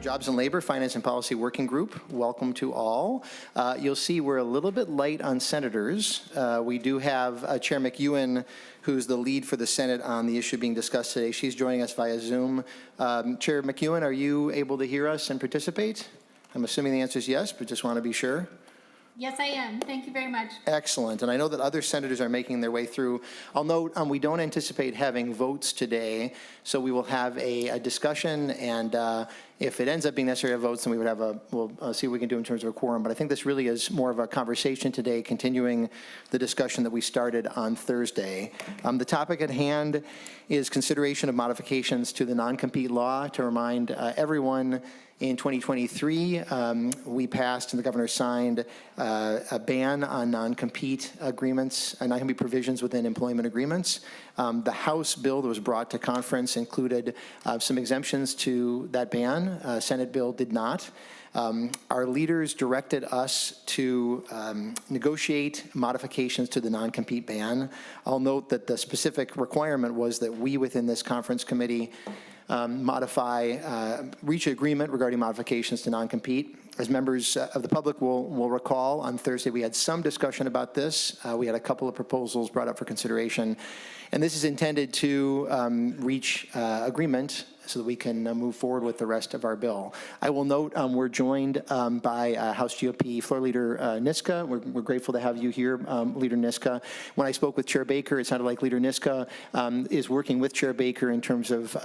Jobs and Labor Finance and Policy Working Group. Welcome to all. You'll see we're a little bit light on senators. We do have Chair McEwen, who's the lead for the Senate on the issue being discussed today. She's joining us via Zoom. Chair McEwen, are you able to hear us and participate? I'm assuming the answer is yes, but just want to be sure. Yes, I am. Thank you very much. Excellent. And I know that other senators are making their way through. I'll note we don't anticipate having votes today, so we will have a discussion, and if it ends up being necessary to have votes, then we would have we'll see what we can do in terms of a quorum. But I think this really is more of a conversation today, continuing the discussion that we started on Thursday. The topic at hand is consideration of modifications to the non-compete law. To remind everyone, in 2023, we passed and the governor signed a ban on non-compete agreements, non-compete provisions within employment agreements. The House bill that was brought to conference included some exemptions to that ban. Senate bill did not. Our leaders directed us to negotiate modifications to the non-compete ban. I'll note that the specific requirement was that we within this conference committee reach agreement regarding modifications to non-compete. As members of the public will recall, on Thursday we had some discussion about this. We had a couple of proposals brought up for consideration, and this is intended to reach agreement so that we can move forward with the rest of our bill. I will note we're joined by House GOP Floor Leader Niska. We're grateful to have you here, Leader Niska. When I spoke with Chair Baker, it sounded like Leader Niska is working with Chair Baker in terms of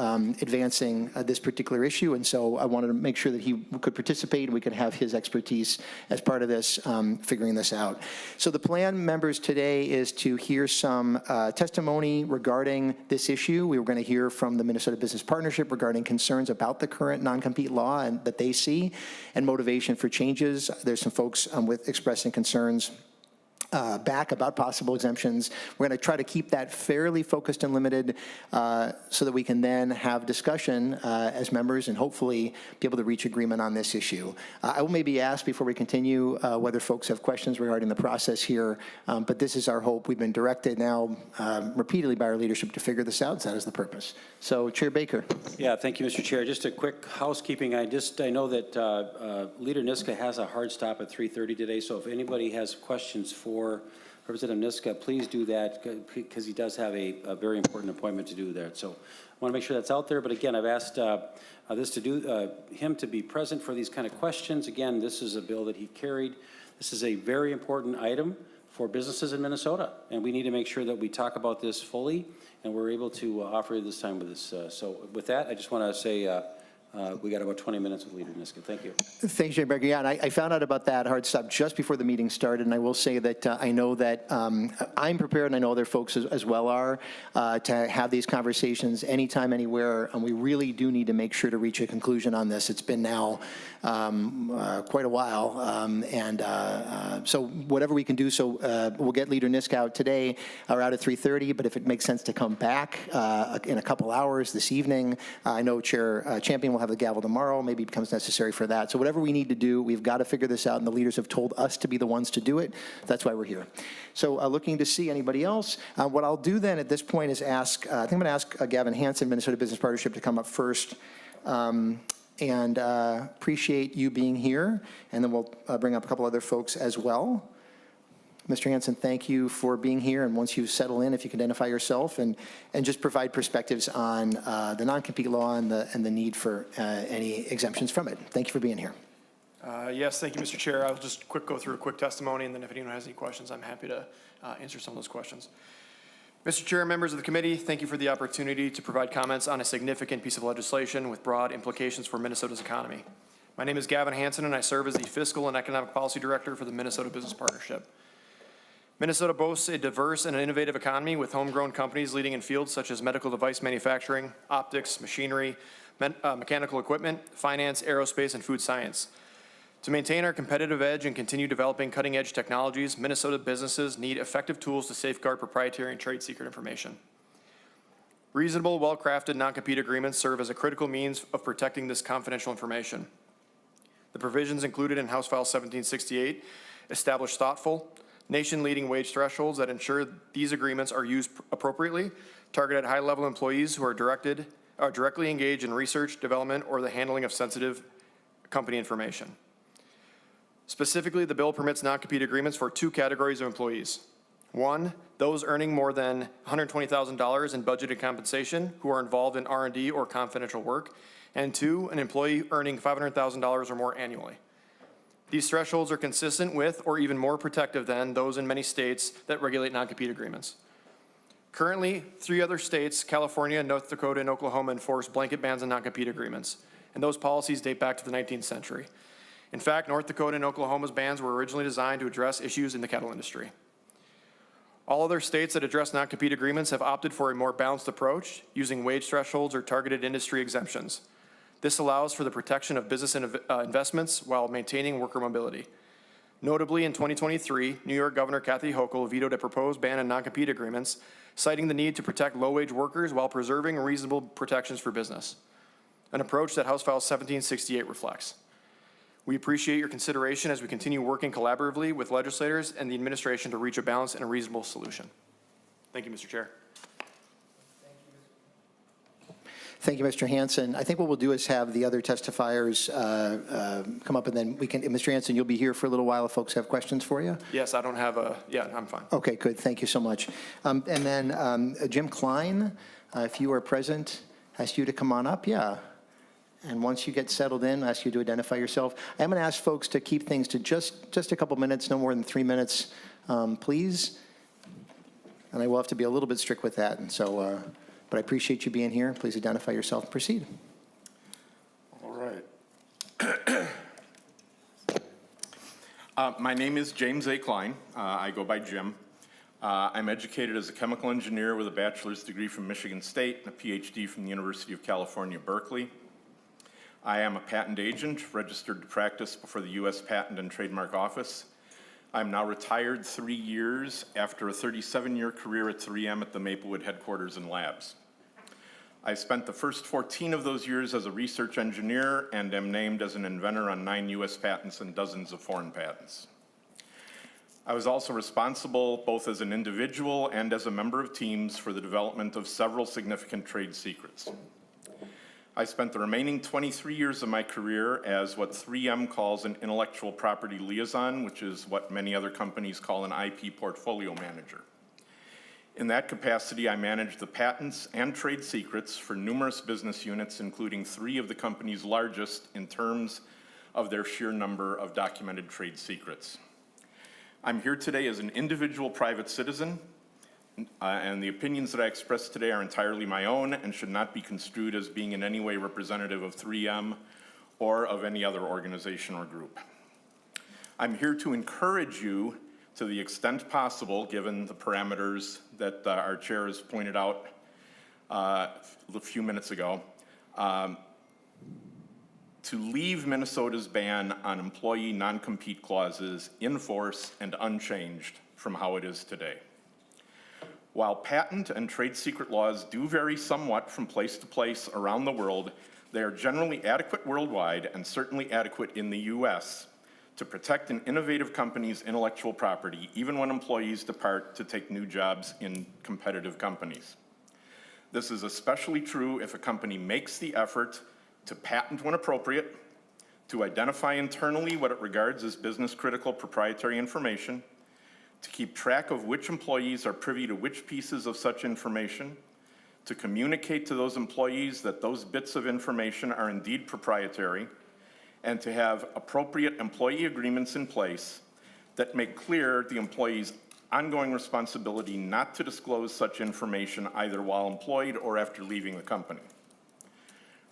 advancing this particular issue, and so I wanted to make sure that he could participate and we could have his expertise as part of this, figuring this out. So the plan, members, today is to hear some testimony regarding this issue. We were going to hear from the Minnesota Business Partnership regarding concerns about the current non-compete law and that they see, and motivation for changes. There's some folks with expressing concerns back about possible exemptions. We're going to try to keep that fairly focused and limited so that we can then have discussion as members and hopefully be able to reach agreement on this issue. I will maybe ask before we continue whether folks have questions regarding the process here, but this is our hope. We've been directed now repeatedly by our leadership to figure this out, so that is the purpose. So, Chair Baker. Yeah, thank you, Mr. Chair. Just a quick housekeeping. I know that Leader Niska has a hard stop at 3:30 today, so if anybody has questions for Representative Niska, please do that because he does have a very important appointment to do there. So I want to make sure that's out there. But again, I've asked him to be present for these kind of questions. Again, this is a bill that he carried. This is a very important item for businesses in Minnesota, and we need to make sure that we talk about this fully, and we're able to offer you this time with this. So with that, I just want to say we got about 20 minutes with Leader Niska. Thank you. Thanks, Chair Baker. Yeah, and I found out about that hard stop just before the meeting started, and I will say that I know that I'm prepared, and I know other folks as well are, to have these conversations anytime, anywhere, and we really do need to make sure to reach a conclusion on this. It's been now quite a while, so whatever we can do, so we'll get Leader Niska out today or out at 3:30, but if it makes sense to come back in a couple hours this evening, I know Chair Champion will have the gavel tomorrow, maybe it becomes necessary for that. So whatever we need to do, we've got to figure this out, and the leaders have told us to be the ones to do it. That's why we're here. So looking to see anybody else. What I'll do then at this point is ask, I think I'm going to ask Gavin Hanson, Minnesota Business Partnership, to come up first. And appreciate you being here, and then we'll bring up a couple other folks as well. Mr. Hanson, thank you for being here, and once you settle in, if you can identify yourself and just provide perspectives on the non-compete law and the need for any exemptions from it. Thank you for being here. Yes, thank you, Mr. Chair. I'll just go through a quick testimony, and then if anyone has any questions, I'm happy to answer some of those questions. Mr. Chair, members of the committee, thank you for the opportunity to provide comments on a significant piece of legislation with broad implications for Minnesota's economy. My name is Gavin Hanson, and I serve as the Fiscal and Economic Policy Director for the Minnesota Business Partnership. Minnesota boasts a diverse and innovative economy with homegrown companies leading in fields such as medical device manufacturing, optics, machinery, mechanical equipment, finance, aerospace, and food science. To maintain our competitive edge and continue developing cutting-edge technologies, Minnesota businesses need effective tools to safeguard proprietary and trade secret information. Reasonable, well-crafted non-compete agreements serve as a critical means of protecting this confidential information. The provisions included in House File 1768 establish thoughtful, nation-leading wage thresholds that ensure these agreements are used appropriately, target at high-level employees who are directly engaged in research, development, or the handling of sensitive company information. Specifically, the bill permits non-compete agreements for two categories of employees. One, those earning more than $120,000 in budgeted compensation who are involved in R&D or confidential work. And two, an employee earning $500,000 or more annually. These thresholds are consistent with or even more protective than those in many states that regulate non-compete agreements. Currently, 3 other states, California, North Dakota, and Oklahoma, enforce blanket bans on non-compete agreements, and those policies date back to the 19th century. In fact, North Dakota and Oklahoma's bans were originally designed to address issues in the cattle industry. All other states that address non-compete agreements have opted for a more balanced approach, using wage thresholds or targeted industry exemptions. This allows for the protection of business investments while maintaining worker mobility. Notably, in 2023, New York Governor Kathy Hochul vetoed a proposed ban on non-compete agreements, citing the need to protect low-wage workers while preserving reasonable protections for business, an approach that House File 1768 reflects. We appreciate your consideration as we continue working collaboratively with legislators and the administration to reach a balanced and a reasonable solution. Thank you, Mr. Chair. Thank you, Mr. Hanson. I think what we'll do is have the other testifiers come up, and then we can, Mr. Hanson, you'll be here for a little while if folks have questions for you. Yes, I don't have yeah, I'm fine. Okay, good. Thank you so much. And then Jim Klein, if you are present, ask you to come on up. Yeah. And once you get settled in, I ask you to identify yourself. I'm going to ask folks to keep things to just a couple minutes, no more than 3 minutes, please. And I will have to be a little bit strict with that. And so, but I appreciate you being here. Please identify yourself and proceed. All right. My name is James A. Klein. I go by Jim. I'm educated as a chemical engineer with a bachelor's degree from Michigan State and a PhD from the University of California, Berkeley. I am a patent agent registered to practice before the U.S. Patent and Trademark Office. I'm now retired 3 years after a 37-year career at 3M at the Maplewood headquarters and labs. I spent the first 14 of those years as a research engineer and am named as an inventor on 9 U.S. patents and dozens of foreign patents. I was also responsible, both as an individual and as a member of teams, for the development of several significant trade secrets. I spent the remaining 23 years of my career as what 3M calls an intellectual property liaison, which is what many other companies call an IP portfolio manager. In that capacity, I managed the patents and trade secrets for numerous business units, including 3 of the company's largest in terms of their sheer number of documented trade secrets. I'm here today as an individual private citizen, and the opinions that I express today are entirely my own and should not be construed as being in any way representative of 3M or of any other organization or group. I'm here to encourage you, to the extent possible, given the parameters that our chair has pointed out a few minutes ago, to leave Minnesota's ban on employee non-compete clauses in force and unchanged from how it is today. While patent and trade secret laws do vary somewhat from place to place around the world, they are generally adequate worldwide and certainly adequate in the U.S. to protect an innovative company's intellectual property, even when employees depart to take new jobs in competitive companies. This is especially true if a company makes the effort to patent when appropriate, to identify internally what it regards as business-critical proprietary information, to keep track of which employees are privy to which pieces of such information, to communicate to those employees that those bits of information are indeed proprietary, and to have appropriate employee agreements in place that make clear the employee's ongoing responsibility not to disclose such information either while employed or after leaving the company.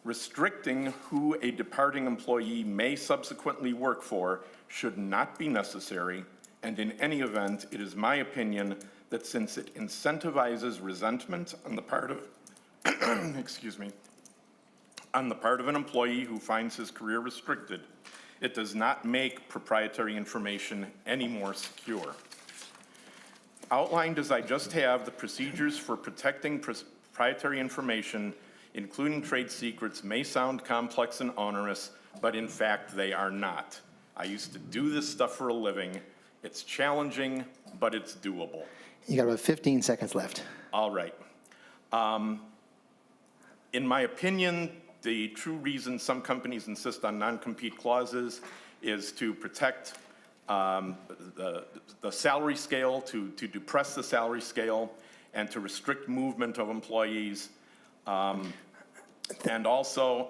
Restricting who a departing employee may subsequently work for should not be necessary, and in any event, it is my opinion that since it incentivizes resentment on the part of, excuse me, on the part of an employee who finds his career restricted, it does not make proprietary information any more secure. Outlined as I just have, the procedures for protecting proprietary information, including trade secrets, may sound complex and onerous, but in fact they are not. I used to do this stuff for a living. It's challenging, but it's doable. You got about 15 seconds left. All right. In my opinion, the true reason some companies insist on non-compete clauses is to protect the salary scale, to depress the salary scale, and to restrict movement of employees. And also,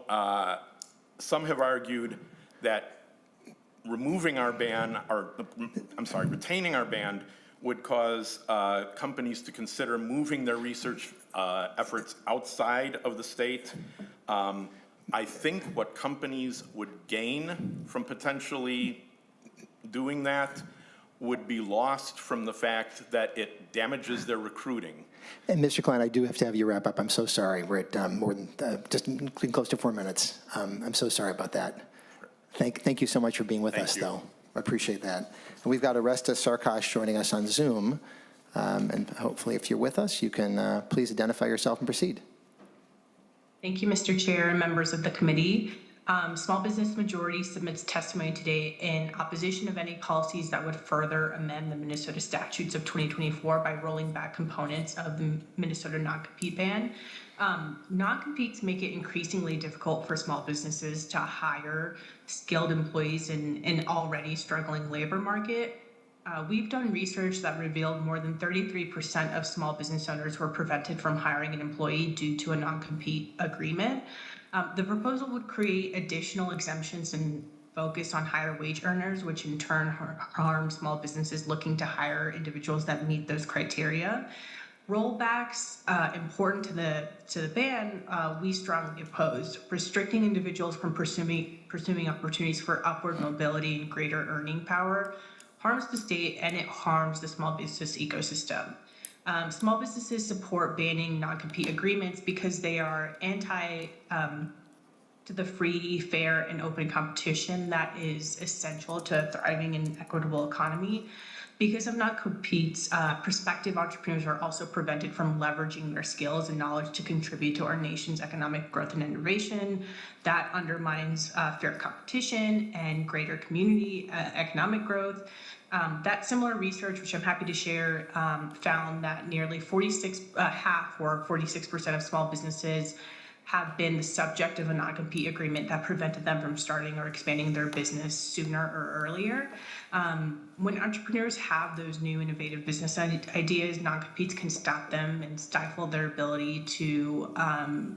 some have argued that removing our ban, retaining our ban would cause companies to consider moving their research efforts outside of the state. I think what companies would gain from potentially doing that would be lost from the fact that it damages their recruiting. And Mr. Klein, I do have to have you wrap up. I'm so sorry. We're at more than just close to 4 minutes. I'm so sorry about that. Thank you so much for being with us, though. I appreciate that. And we've got Awesta Sarkash joining us on Zoom. And hopefully, if you're with us, you can please identify yourself and proceed. Thank you, Mr. Chair and members of the committee. Small Business Majority submits testimony today in opposition of any policies that would further amend the Minnesota statutes of 2024 by rolling back components of the Minnesota non-compete ban. Non-competes make it increasingly difficult for small businesses to hire skilled employees in an already struggling labor market. We've done research that revealed more than 33% of small business owners were prevented from hiring an employee due to a non-compete agreement. The proposal would create additional exemptions and focus on higher wage earners, which in turn harm small businesses looking to hire individuals that meet those criteria. Rollbacks, important to the ban, we strongly oppose. Restricting individuals from pursuing opportunities for upward mobility and greater earning power harms the state and it harms the small business ecosystem. Small businesses support banning non-compete agreements because they are anti to the free, fair, and open competition that is essential to a thriving and equitable economy. Because of non-competes, prospective entrepreneurs are also prevented from leveraging their skills and knowledge to contribute to our nation's economic growth and innovation. That undermines fair competition and greater community economic growth. That similar research, which I'm happy to share, found that nearly 46% of small businesses have been the subject of a non-compete agreement that prevented them from starting or expanding their business sooner or earlier. When entrepreneurs have those new innovative business ideas, non-competes can stop them and stifle their ability to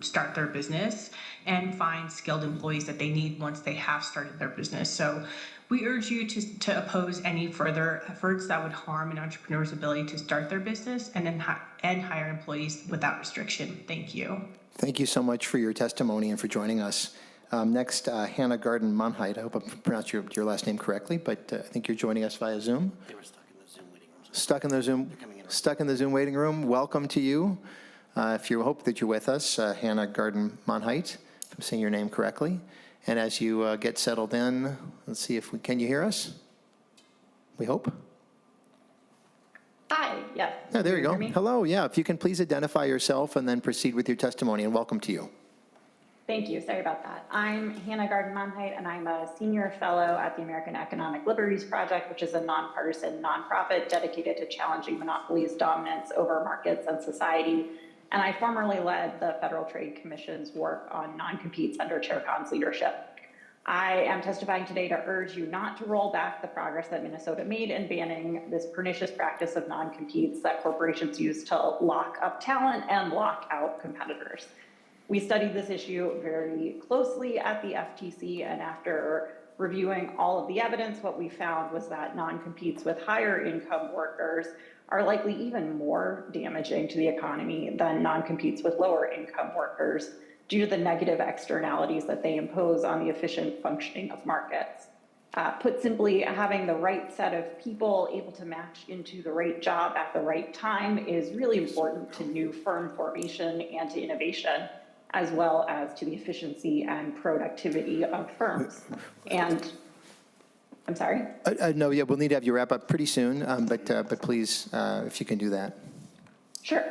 start their business and find skilled employees that they need once they have started their business. So we urge you to oppose any further efforts that would harm an entrepreneur's ability to start their business and hire employees without restriction. Thank you. Thank you so much for your testimony and for joining us. Next, Hannah Garden-Monheit. I hope I pronounced your last name correctly, but I think you're joining us via Zoom. They were stuck in the Zoom waiting room. Stuck in the Zoom. Stuck in the Zoom waiting room. Welcome to you. If you hope that you're with us, Hannah Garden-Monheit, if I'm saying your name correctly. And as you get settled in, let's see if can you hear us? We hope. Hi, yes. Oh, there you go. Me? Hello, yeah. If you can please identify yourself and then proceed with your testimony, and welcome to you. Thank you. Sorry about that. I'm Hannah Garden-Monheit, and I'm a senior fellow at the American Economic Liberties Project, which is a nonpartisan nonprofit dedicated to challenging monopolies' dominance over markets and society. And I formerly led the Federal Trade Commission's work on non-competes under Chair Kahn's leadership. I am testifying today to urge you not to roll back the progress that Minnesota made in banning this pernicious practice of non-competes that corporations use to lock up talent and lock out competitors. We studied this issue very closely at the FTC, and after reviewing all of the evidence, what we found was that non-competes with higher income workers are likely even more damaging to the economy than non-competes with lower income workers due to the negative externalities that they impose on the efficient functioning of markets. Put simply, having the right set of people able to match into the right job at the right time is really important to new firm formation and to innovation, as well as to the efficiency and productivity of firms. And I'm sorry? No, yeah, we'll need to have you wrap up pretty soon, but please, if you can do that. Sure.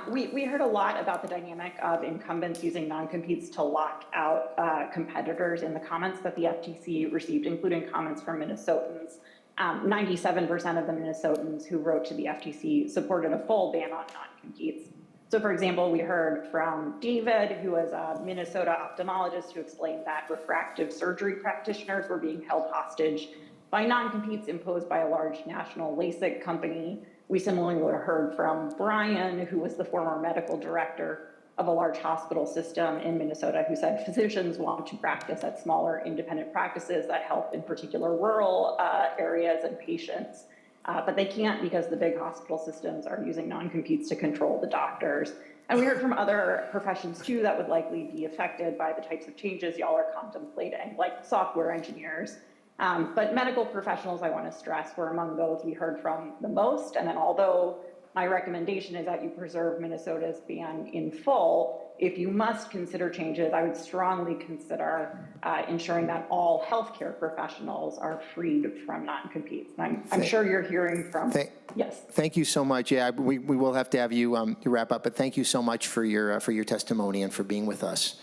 We heard a lot about the dynamic of incumbents using non-competes to lock out competitors in the comments that the FTC received, including comments from Minnesotans. 97% of the Minnesotans who wrote to the FTC supported a full ban on non-competes. So for example, we heard from David, who was a Minnesota ophthalmologist, who explained that refractive surgery practitioners were being held hostage by non-competes imposed by a large national LASIK company. We similarly heard from Brian, who was the former medical director of a large hospital system in Minnesota, who said physicians want to practice at smaller independent practices that help in particular rural areas and patients. But they can't because the big hospital systems are using non-competes to control the doctors. And we heard from other professions too that would likely be affected by the types of changes y'all are contemplating, like software engineers. But medical professionals, I want to stress, were among those we heard from the most. And then although my recommendation is that you preserve Minnesota's ban in full, if you must consider changes, I would strongly consider ensuring that all healthcare professionals are freed from non-competes. And I'm sure you're hearing from, yes. Thank you so much. Yeah, we will have to have you wrap up, but thank you so much for your testimony and for being with us.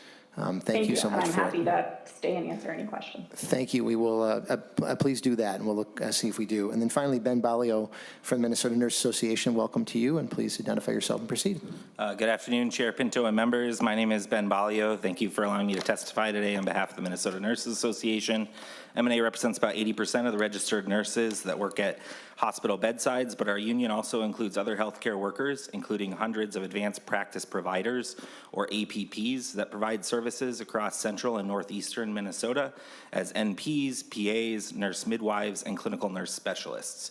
Thank you so much. I'm happy to stay and answer any questions. Thank you. We will please do that, and we'll look see if we do. And then finally, Ben Baglio from the Minnesota Nurse Association. Welcome to you, and please identify yourself and proceed. Good afternoon, Chair Pinto and members. My name is Ben Baglio. Thank you for allowing me to testify today on behalf of the Minnesota Nurses Association. MNA represents about 80% of the registered nurses that work at hospital bedsides, but our union also includes other healthcare workers, including hundreds of advanced practice providers, or APPs, that provide services across central and northeastern Minnesota as NPs, PAs, nurse midwives, and clinical nurse specialists.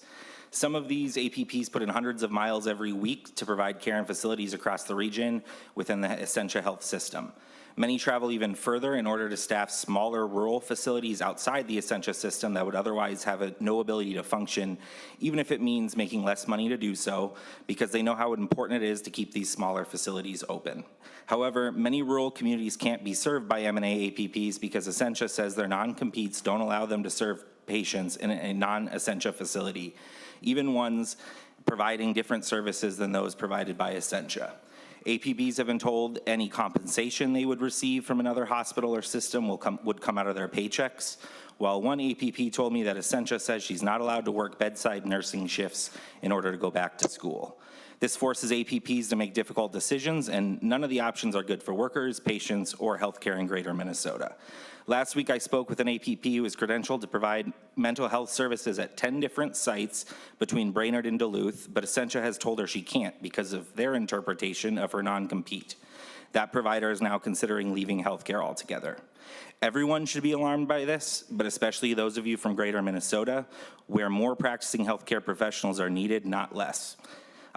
Some of these APPs put in hundreds of miles every week to provide care in facilities across the region within the Essentia Health system. Many travel even further in order to staff smaller rural facilities outside the Essentia system that would otherwise have no ability to function, even if it means making less money to do so, because they know how important it is to keep these smaller facilities open. However, many rural communities can't be served by M&A APPs because Essentia says their non-competes don't allow them to serve patients in a non-Essentia facility, even ones providing different services than those provided by Essentia. APBs have been told any compensation they would receive from another hospital or system would come out of their paychecks, while one APP told me that Essentia says she's not allowed to work bedside nursing shifts in order to go back to school. This forces APPs to make difficult decisions, and none of the options are good for workers, patients, or healthcare in greater Minnesota. Last week, I spoke with an APP who is credentialed to provide mental health services at 10 different sites between Brainerd and Duluth, but Essentia has told her she can't because of their interpretation of her non-compete. That provider is now considering leaving healthcare altogether. Everyone should be alarmed by this, but especially those of you from greater Minnesota, where more practicing healthcare professionals are needed, not less.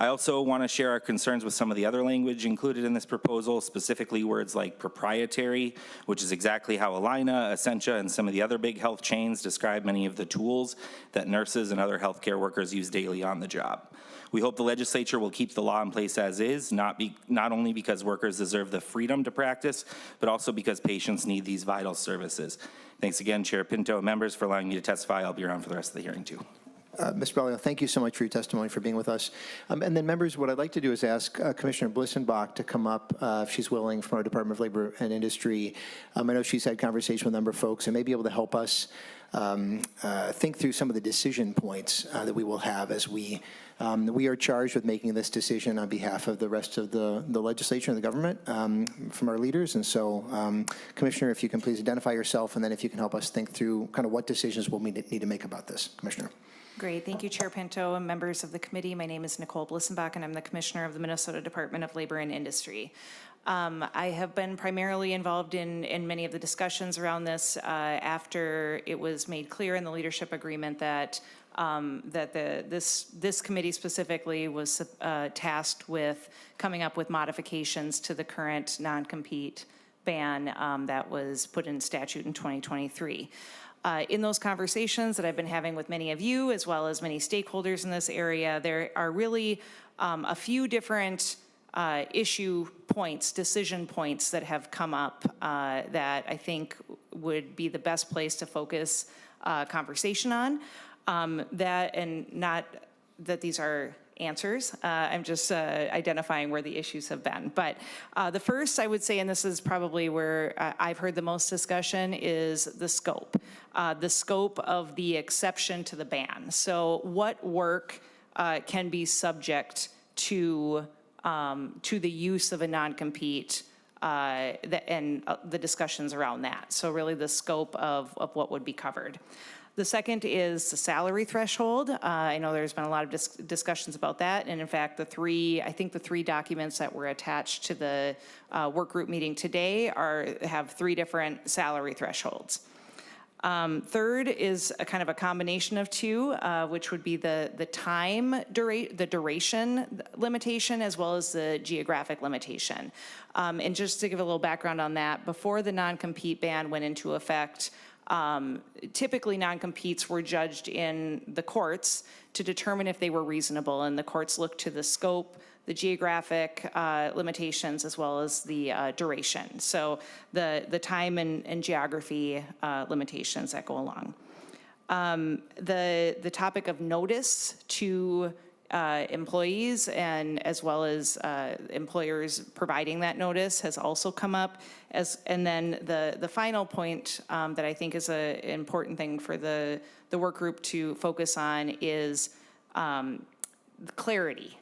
I also want to share our concerns with some of the other language included in this proposal, specifically words like proprietary, which is exactly how Allina, Essentia, and some of the other big health chains describe many of the tools that nurses and other healthcare workers use daily on the job. We hope the legislature will keep the law in place as is, not only because workers deserve the freedom to practice, but also because patients need these vital services. Thanks again, Chair Pinto and members, for allowing me to testify. I'll be around for the rest of the hearing, too. Mr. Baglio, thank you so much for your testimony, for being with us. And then, members, what I'd like to do is ask Commissioner Blissenbach to come up, if she's willing, from our Department of Labor and Industry. I know she's had conversation with a number of folks and may be able to help us think through some of the decision points that we will have as we are charged with making this decision on behalf of the rest of the legislature and the government from our leaders. And so, Commissioner, if you can please identify yourself, and then if you can help us think through kind of what decisions we'll need to make about this. Commissioner. Great. Thank you, Chair Pinto and members of the committee. My name is Nicole Blissenbach, and I'm the Commissioner of the Minnesota Department of Labor and Industry. I have been primarily involved in many of the discussions around this after it was made clear in the leadership agreement that this committee specifically was tasked with coming up with modifications to the current non-compete ban that was put in statute in 2023. In those conversations that I've been having with many of you, as well as many stakeholders in this area, there are really a few different issue points, decision points that have come up that I think would be the best place to focus conversation on. That, and not that these are answers. I'm just identifying where the issues have been. But the first, I would say, and this is probably where I've heard the most discussion, is the scope of the exception to the ban. So what work can be subject to to the use of a non-compete and the discussions around that. So really the scope of what would be covered. The second is the salary threshold. I know there's been a lot of discussions about that. And in fact, I think the three documents that were attached to the work group meeting today have three different salary thresholds. Third is a kind of a combination of two, which would be the duration limitation as well as the geographic limitation. And just to give a little background on that, before the non-compete ban went into effect, typically non-competes were judged in the courts to determine if they were reasonable, and the courts looked to the scope, the geographic limitations, as well as the duration. So the time and geography limitations that go along. The topic of notice to employees and as well as employers providing that notice has also come up. And then the final point that I think is an important thing for the work group to focus on is clarity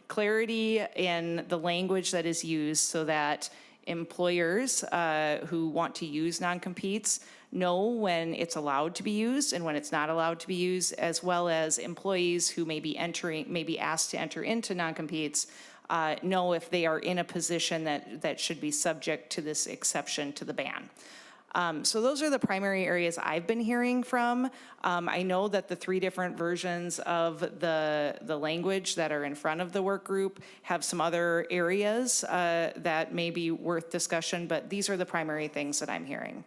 in the language that is used so that employers who want to use non-competes know when it's allowed to be used and when it's not allowed to be used, as well as employees who may be asked to enter into non-competes know if they are in a position that should be subject to this exception to the ban. So those are the primary areas I've been hearing from. I know that the three different versions of the language that are in front of the work group have some other areas that may be worth discussion, but these are the primary things that I'm hearing.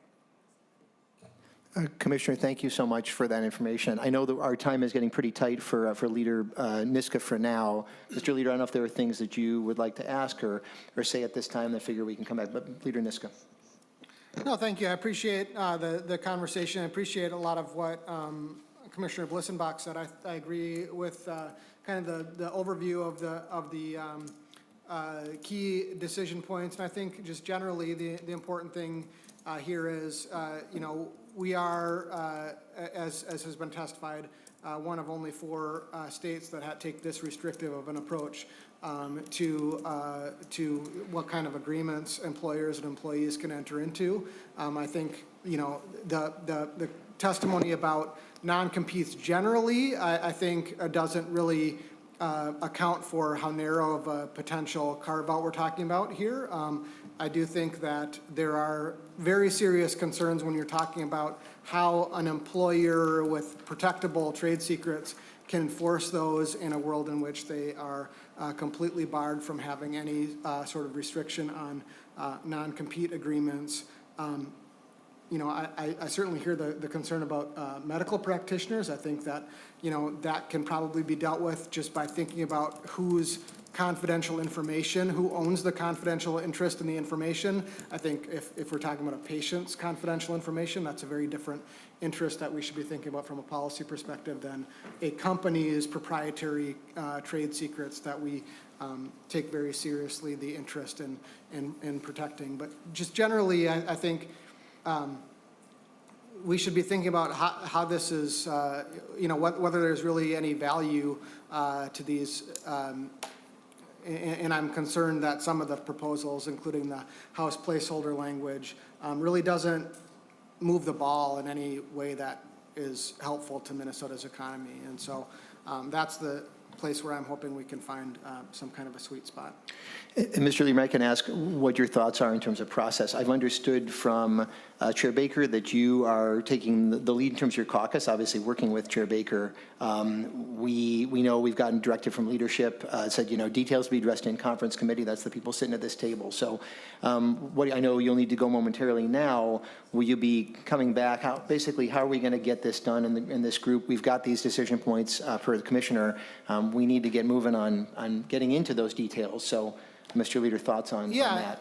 Commissioner, thank you so much for that information. I know that our time is getting pretty tight for Leader Niska for now. Mr. Leader, I don't know if there are things that you would like to ask or say at this time. I figure we can come back, but Leader Niska. No, thank you. I appreciate the conversation. I appreciate a lot of what Commissioner Blissenbach said. I agree with kind of the overview of the key decision points. And I think just generally the important thing here is, we are, as has been testified, one of only 4 states that take this restrictive of an approach to what kind of agreements employers and employees can enter into. I think, the testimony about non-competes generally, I think doesn't really account for how narrow of a potential carve-out we're talking about here. I do think that there are very serious concerns when you're talking about how an employer with protectable trade secrets can enforce those in a world in which they are completely barred from having any sort of restriction on non-compete agreements. I certainly hear the concern about medical practitioners. I think that, that can probably be dealt with just by thinking about whose confidential information, who owns the confidential interest in the information. I think if we're talking about a patient's confidential information, that's a very different interest that we should be thinking about from a policy perspective than a company's proprietary trade secrets that we take very seriously the interest in protecting. But just generally, I think we should be thinking about how this is, whether there's really any value to these. And I'm concerned that some of the proposals, including the House placeholder language, really doesn't move the ball in any way that is helpful to Minnesota's economy. And so that's the place where I'm hoping we can find some kind of a sweet spot. And Mr. Lieber, I can ask what your thoughts are in terms of process. I've understood from Chair Baker that you are taking the lead in terms of your caucus, obviously working with Chair Baker. We know we've gotten directive from leadership, said, details to be addressed in conference committee. That's the people sitting at this table. So what I know you'll need to go momentarily now. Will you be coming back? How are we going to get this done in this group? We've got these decision points per the commissioner. We need to get moving on getting into those details. So, Mr. Leader, thoughts on that?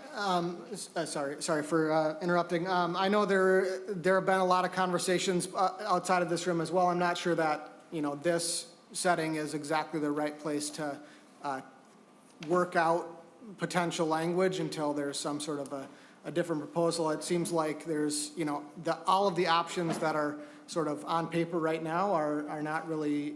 Sorry for interrupting. I know there have been a lot of conversations outside of this room as well. I'm not sure that this setting is exactly the right place to work out potential language until there's some sort of a different proposal. It seems like there's all of the options that are sort of on paper right now are not really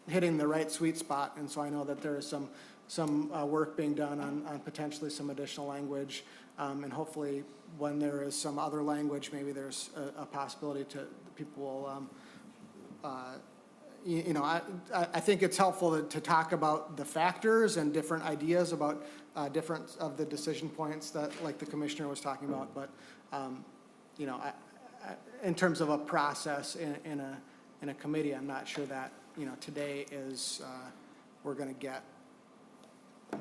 hitting the right sweet spot, and so I know that there is some some work being done on potentially some additional language. And hopefully, when there is some other language, maybe there's a possibility to people will, I think it's helpful to talk about the factors and different ideas about different of the decision points that, like the commissioner was talking about. But, in terms of a process in a committee, I'm not sure that, today is, we're going to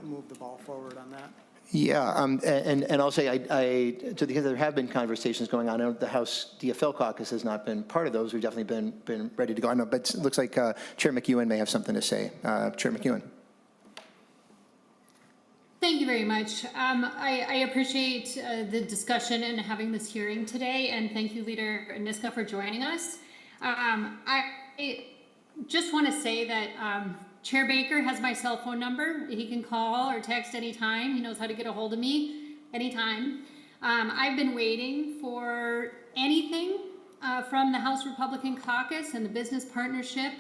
move the ball forward on that. Yeah, and I'll say, because there have been conversations going on. I know the House DFL caucus has not been part of those. We've definitely been ready to go. I know, but it looks like Chair McEwen may have something to say. Chair McEwen. Thank you very much. I appreciate the discussion and having this hearing today, and thank you, Leader Niska, for joining us. I just want to say that Chair Baker has my cell phone number. He can call or text anytime. He knows how to get a hold of me anytime. I've been waiting for anything from the House Republican Caucus and the business partnership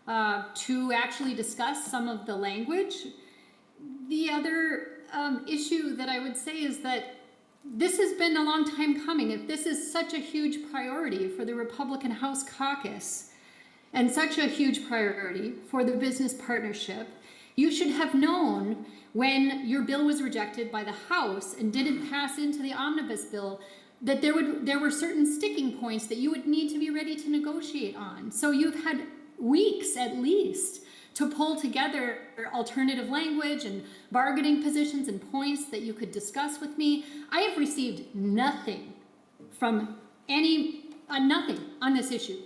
to actually discuss some of the language. The other issue that I would say is that this has been a long time coming. If this is such a huge priority for the Republican House Caucus and such a huge priority for the business partnership, you should have known when your bill was rejected by the House and didn't pass into the omnibus bill that there were certain sticking points that you would need to be ready to negotiate on. So you've had weeks at least to pull together alternative language and bargaining positions and points that you could discuss with me. I have received nothing from nothing on this issue.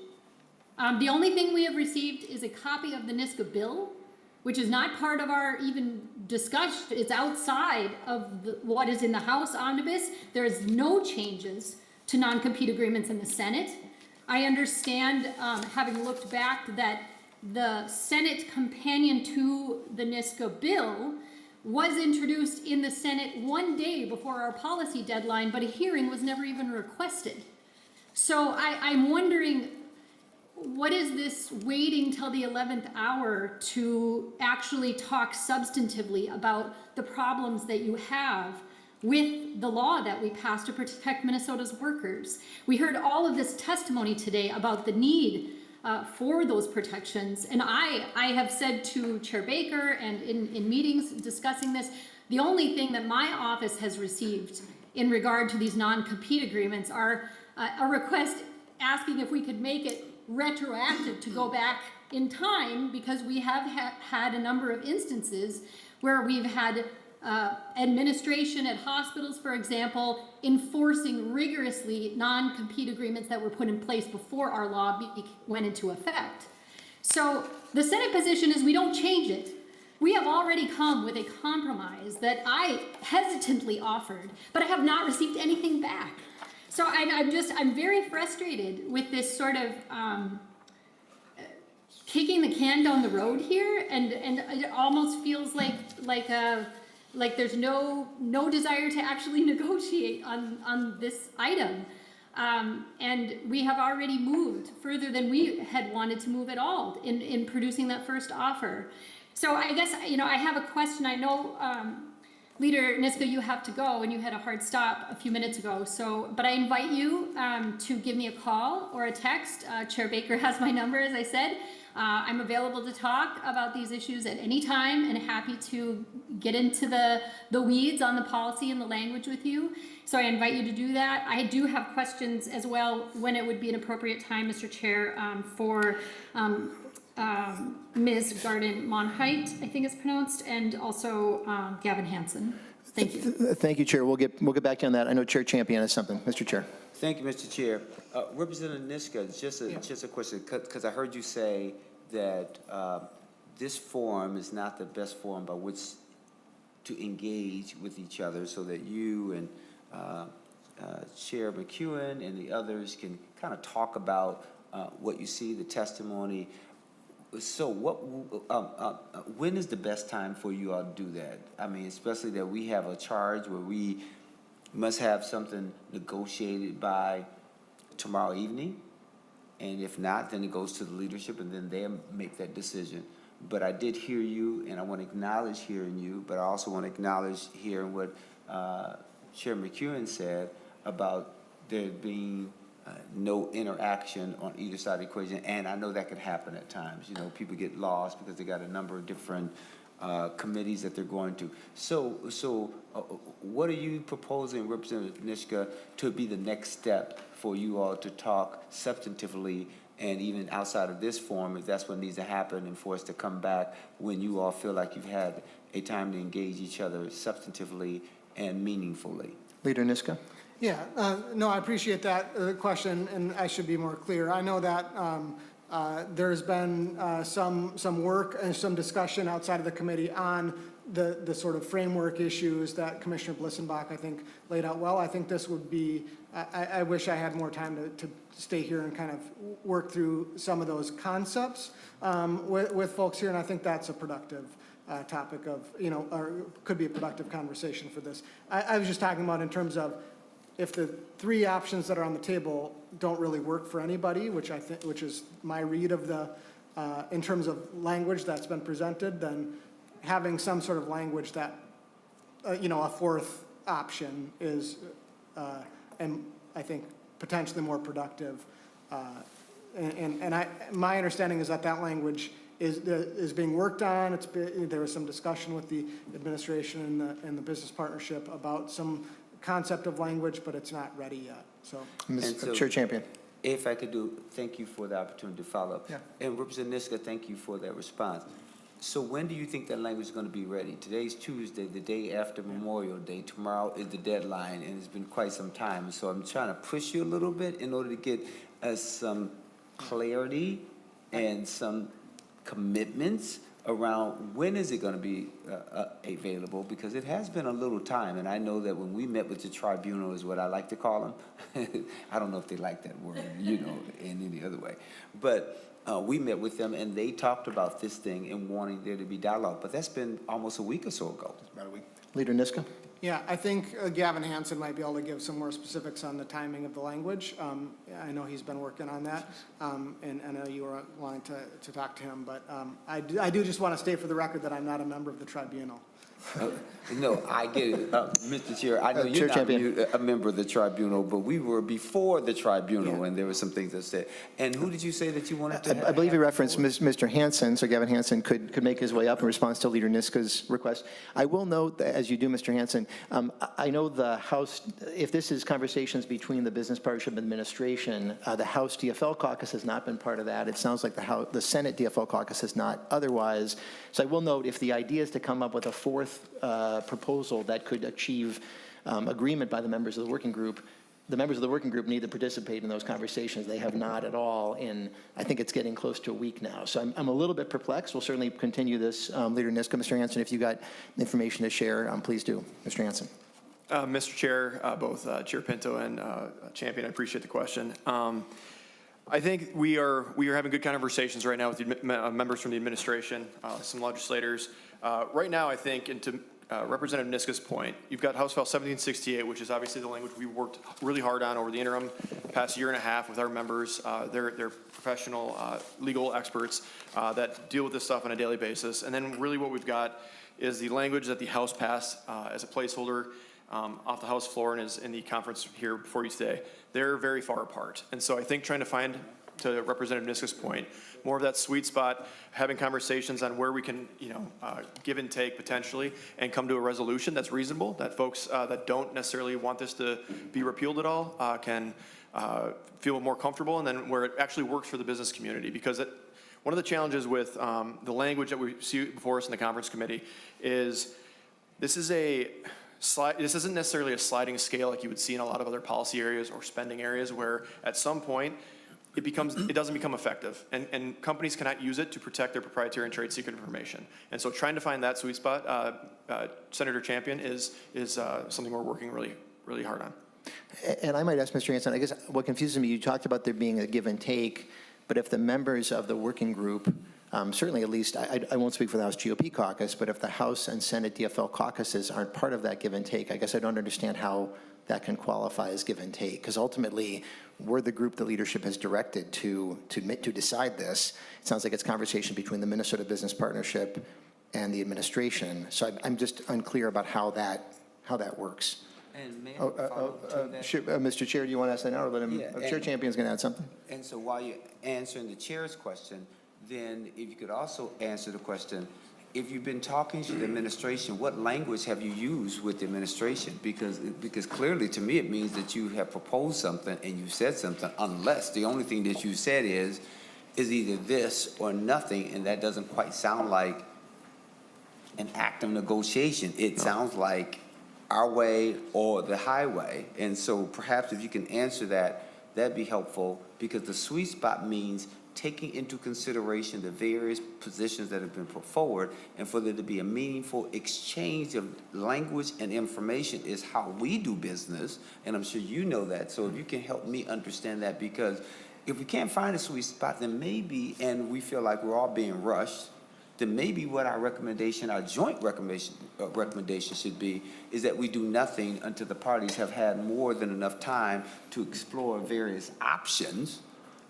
The only thing we have received is a copy of the NISCA bill, which is not part of our even discussion. It's outside of what is in the House omnibus. There is no changes to non-compete agreements in the Senate. I understand, having looked back, that the Senate companion to the NISCA bill was introduced in the Senate one day before our policy deadline, but a hearing was never even requested. So I'm wondering, what is this waiting till the 11th hour to actually talk substantively about the problems that you have with the law that we passed to protect Minnesota's workers? We heard all of this testimony today about the need for those protections. And I have said to Chair Baker and in meetings discussing this, the only thing that my office has received in regard to these non-compete agreements are a request asking if we could make it retroactive to go back in time, because we have had a number of instances where we've had administration at hospitals, for example, enforcing rigorously non-compete agreements that were put in place before our law went into effect. So the Senate position is we don't change it. We have already come with a compromise that I hesitantly offered, but I have not received anything back. So I'm very frustrated with this sort of kicking the can down the road here, and it almost feels like there's no desire to actually negotiate on this item. And we have already moved further than we had wanted to move at all in producing that first offer. So I guess, I have a question. I know, Leader Niska, you have to go, and you had a hard stop a few minutes ago. But I invite you to give me a call or a text. Chair Baker has my number, as I said. I'm available to talk about these issues at any time, and happy to get into the weeds on the policy and the language with you. So I invite you to do that. I do have questions as well when it would be an appropriate time, Mr. Chair, for Ms. Garden-Monheit, I think it's pronounced, and also Gavin Hanson. Thank you. Thank you, Chair. We'll get back to you on that. I know Chair Champion has something. Mr. Chair. Thank you, Mr. Chair. Representative Niska, just a question, because I heard you say that this forum is not the best forum by which to engage with each other, so that you and Chair McEwen and the others can kind of talk about what you see, the testimony. So when is the best time for you all to do that? I mean, especially that we have a charge where we must have something negotiated by tomorrow evening. And if not, then it goes to the leadership, and then they'll make that decision. but I did hear you, and I want to acknowledge hearing you, but I also want to acknowledge hearing what Chair McEwen said about there being no interaction on either side of the equation, and I know that could happen at times. You know, people get lost because they got a number of different committees that they're going to. So what are you proposing, Representative Nishka, to be the next step for you all to talk substantively, and even outside of this forum, if that's what needs to happen, and for us to come back when you all feel like you've had a time to engage each other substantively and meaningfully? Leader Niska? Yeah, no, I appreciate that question, and I should be more clear. I know that there's been some work and some discussion outside of the committee on the sort of framework issues that Commissioner Blissenbach, I think, laid out well. I think this would be, I wish I had more time to stay here and kind of work through some of those concepts with folks here, and I think that's a productive topic of, you know, or could be a productive conversation for this. I was just talking about in terms of if the three options that are on the table don't really work for anybody, which I think, which is my read of the, in terms of language that's been presented, then having some sort of language that, you know, a fourth option is, and I think potentially more productive. And my understanding is that language is being worked on. There was some discussion with the administration and the business partnership about some concept of language, but it's not ready yet. So, Chair Champion. If I could thank you for the opportunity to follow up. Yeah. And Representative Niska, thank you for that response. So when do you think that language is going to be ready? Today's Tuesday, the day after Memorial Day. Tomorrow is the deadline, and it's been quite some time. So I'm trying to push you a little bit in order to get us some clarity and some commitments around when is it going to be available, because it has been a little time, and I know that when we met with the tribunal, is what I like to call them. I don't know if they like that word, you know, in any other way, but we met with them and they talked about this thing and wanting there to be dialogue, but that's been almost a week or so ago. About a week. Leader Niska? yeah, I think Gavin Hanson might be able to give some more specifics on the timing of the language. I know he's been working on that, and I know you were wanting to talk to him, but I do just want to state for the record that I'm not a member of the tribunal. No, I get it. Mr. Chair, I know Chair you're not Champion. a member of the tribunal, but we were before the tribunal, and there were some things that said. And who did you say that you wanted to I believe he have referenced before? Mr. Hanson, so Gavin Hanson could make his way up in response to Leader Niska's request. I will note, that, as you do, Mr. Hanson, I know the House, if this is conversations between the Business Partnership Administration, the House DFL caucus has not been part of that. It sounds like the Senate DFL caucus has not otherwise. So I will note, if the idea is to come up with a fourth proposal that could achieve agreement by the members of the working group, the members of the working group need to participate in those conversations. They have not at all in, I think it's getting close to a week now. So I'm a little bit perplexed. We'll certainly continue this. Leader Niska, Mr. Hanson, if you got information to share, please do. Mr. Hanson. Mr. Chair, both Chair Pinto and Champion, I appreciate the question. I think we are having good conversations right now with the members from the administration, some legislators. Right now, I think, and to Representative Niska's point, you've got House File 1768, which is obviously the language we worked really hard on over the interim past year and a half with our members. They're professional legal experts that deal with this stuff on a daily basis. And then really what we've got is the language that the House passed as a placeholder off the House floor and is in the conference here before you today. They're very far apart. And so I think trying to find, to Representative Niska's point, more of that sweet spot, having conversations on where we can, give and take potentially and come to a resolution that's reasonable, that folks that don't necessarily want this to be repealed at all can feel more comfortable, and then where it actually works for the business community. Because one of the challenges with the language that we see before us in the conference committee is this isn't necessarily a sliding scale like you would see in a lot of other policy areas or spending areas, where at some point it doesn't become effective, and companies cannot use it to protect their proprietary and trade secret information. And so trying to find that sweet spot, Senator Champion, is something we're working really, really hard on. And I might ask Mr. Hanson, I guess what confuses me, you talked about there being a give and take, but if the members of the working group, certainly at least, I won't speak for the House GOP caucus, but if the House and Senate DFL caucuses aren't part of that give and take, I guess I don't understand how that can qualify as give and take. Because ultimately, we're the group that leadership has directed to decide this. It sounds like it's conversation between the Minnesota Business Partnership and the administration. So I'm just unclear about how that works. And may I follow up to that? Sure, Mr. Chair, do you want to ask that now, or let him? Yeah, Chair Champion's going to add something. And so while you're answering the chair's question, then if you could also answer the question, if you've been talking to the administration, what language have you used with the administration? Because clearly to me, it means that you have proposed something and you said something, unless the only thing that you said is either this or nothing, and that doesn't quite sound like an act of negotiation. It sounds like our way or the highway. And so perhaps if you can answer that, that'd be helpful, because the sweet spot means taking into consideration the various positions that have been put forward, and for there to be a meaningful exchange of language and information is how we do business, and I'm sure you know that. So if you can help me understand that, because if we can't find a sweet spot, then maybe, and we feel like we're all being rushed, then maybe what our recommendation, our joint recommendation should be, is that we do nothing until the parties have had more than enough time to explore various options,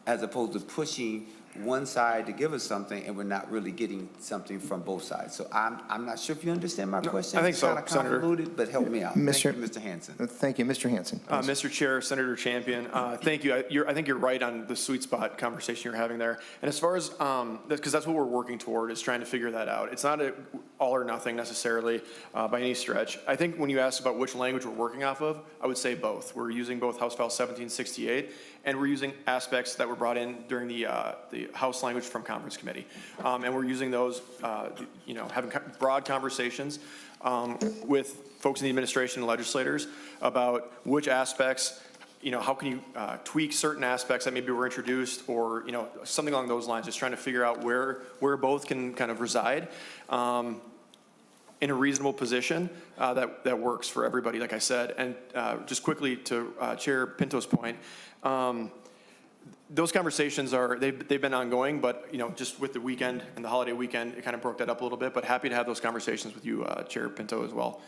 as opposed to pushing one side to give us something and we're not really getting something from both sides. So I'm not sure if you understand my question. I think so, It's kind of convoluted, but help me out. Thank you, Mr. Hanson. Thank you, Mr. Hanson. Mr. Chair, Senator Champion, thank you. I think you're right on the sweet spot conversation you're having there. And as far as, because that's what we're working toward, is trying to figure that out. It's not all or nothing necessarily by any stretch. I think when you asked about which language we're working off of, I would say both. We're using both House File 1768, and we're using aspects that were brought in during the House language from Conference Committee. And we're using those, having broad conversations with folks in the administration and legislators about which aspects, how can you tweak certain aspects that maybe were introduced, or, something along those lines, just trying to figure out where both can kind of reside in a reasonable position that works for everybody, like I said. And just quickly to Chair Pinto's point, those conversations they've been ongoing, but just with the weekend and the holiday weekend, it kind of broke that up a little bit. But happy to have those conversations with you, Chair Pinto, as well.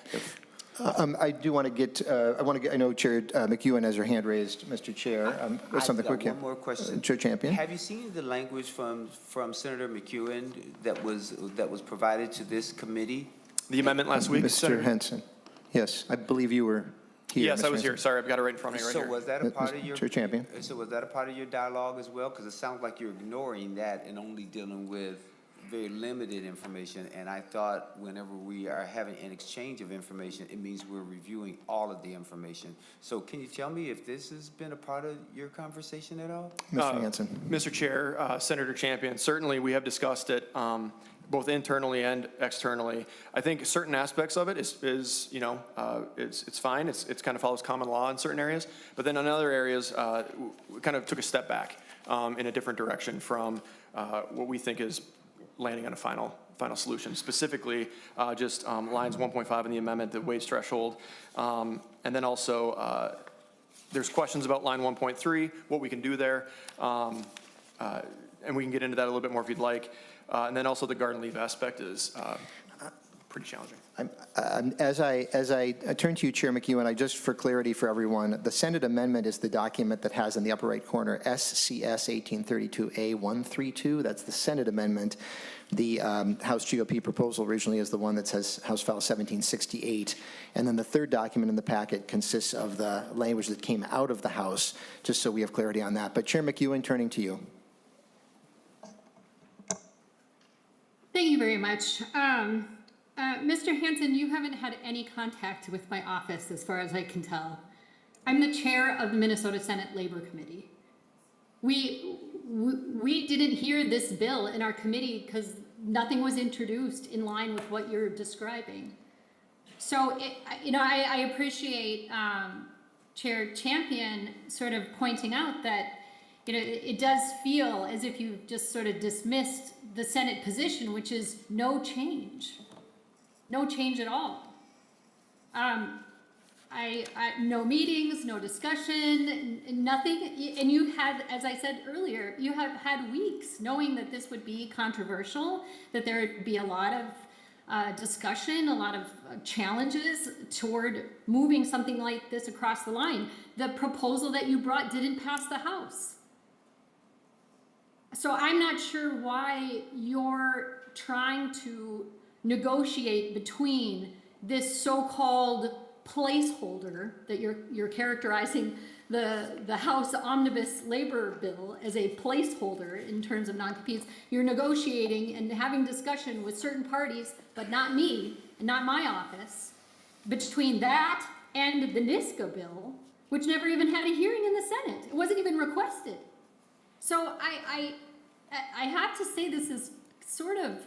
I do want to get. I know Chair McEwen has her hand raised, Mr. Chair. Something quick here. One more question. Chair Champion. Have you seen the language from Senator McEwen that was provided to this committee? The amendment last week, Mr. Senator? Henson. Yes, I believe you were here. Yes, Mr. I was here. Henson. Sorry, I've got it right in front of me right So here. was that a part of your? Chair Champion. So was that a part of your dialogue as well? Because it sounds like you're ignoring that and only dealing with very limited information. And I thought whenever we are having an exchange of information, it means we're reviewing all of the information. So can you tell me if this has been a part of your conversation at all? Mr. Hanson. Mr. Chair, Senator Champion, certainly we have discussed it both internally and externally. I think certain aspects of it is it's fine. It's kind of follows common law in certain areas, but then in other areas, we kind of took a step back in a different direction from what we think is landing on a final solution. Specifically, just lines 1.5 in the amendment, the wage threshold, and then also there's questions about line 1.3, what we can do there, and we can get into that a little bit more if you'd like. And then also the garden leave aspect is pretty challenging. As I turn to you, Chair McEwen, just for clarity for everyone, the Senate amendment is the document that has in the upper right corner SCS 1832A132. That's the Senate amendment. The House GOP proposal originally is the one that says House File 1768. And then the third document in the packet consists of the language that came out of the House, just so we have clarity on that. But Chair McEwen, turning to you. Thank you very much. Mr. Hanson, you haven't had any contact with my office as far as I can tell. I'm the chair of the Minnesota Senate Labor Committee. We didn't hear this bill in our committee because nothing was introduced in line with what you're describing. So, I appreciate Chair Champion sort of pointing out that it does feel as if you just sort of dismissed the Senate position, which is no change at all. No meetings, no discussion, nothing. And you had, as I said earlier, you have had weeks knowing that this would be controversial, that there would be a lot of discussion, a lot of challenges toward moving something like this across the line. The proposal that you brought didn't pass the House. So I'm not sure why you're trying to negotiate between this so-called placeholder that you're characterizing the House Omnibus labor bill as a placeholder in terms of non-competes. You're negotiating and having discussion with certain parties, but not me and not my office, between that and the NISCA bill, which never even had a hearing in the Senate. It wasn't even requested. So I have to say this is sort of,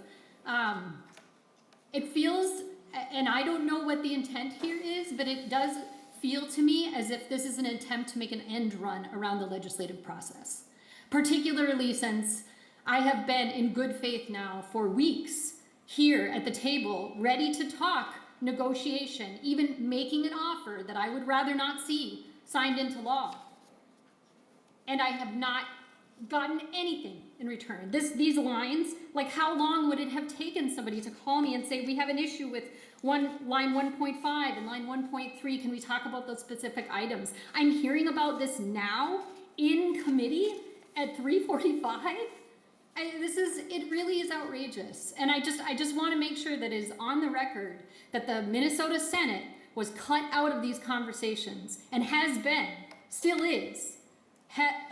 it feels, and I don't know what the intent here is, but it does feel to me as if this is an attempt to make an end run around the legislative process. Particularly since I have been in good faith now for weeks here at the table, ready to talk negotiation, even making an offer that I would rather not see signed into law. And I have not gotten anything in return. These lines, like how long would it have taken somebody to call me and say, we have an issue with line 1.5 and line 1.3, can we talk about those specific items? I'm hearing about this now in committee at 3:45. It really is outrageous. And I just want to make sure that it is on the record that the Minnesota Senate was cut out of these conversations and has been, still is,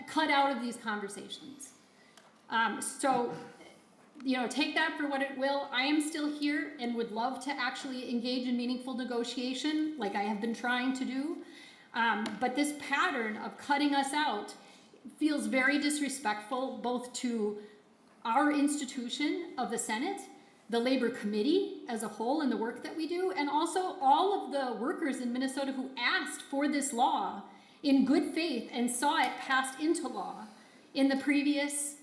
cut out of these conversations. So, you know, take that for what it will. I am still here and would love to actually engage in meaningful negotiation like I have been trying to do. But this pattern of cutting us out feels very disrespectful both to our institution of the Senate, the Labor Committee as a whole and the work that we do, and also all of the workers in Minnesota who asked for this law in good faith and saw it passed into law in the previous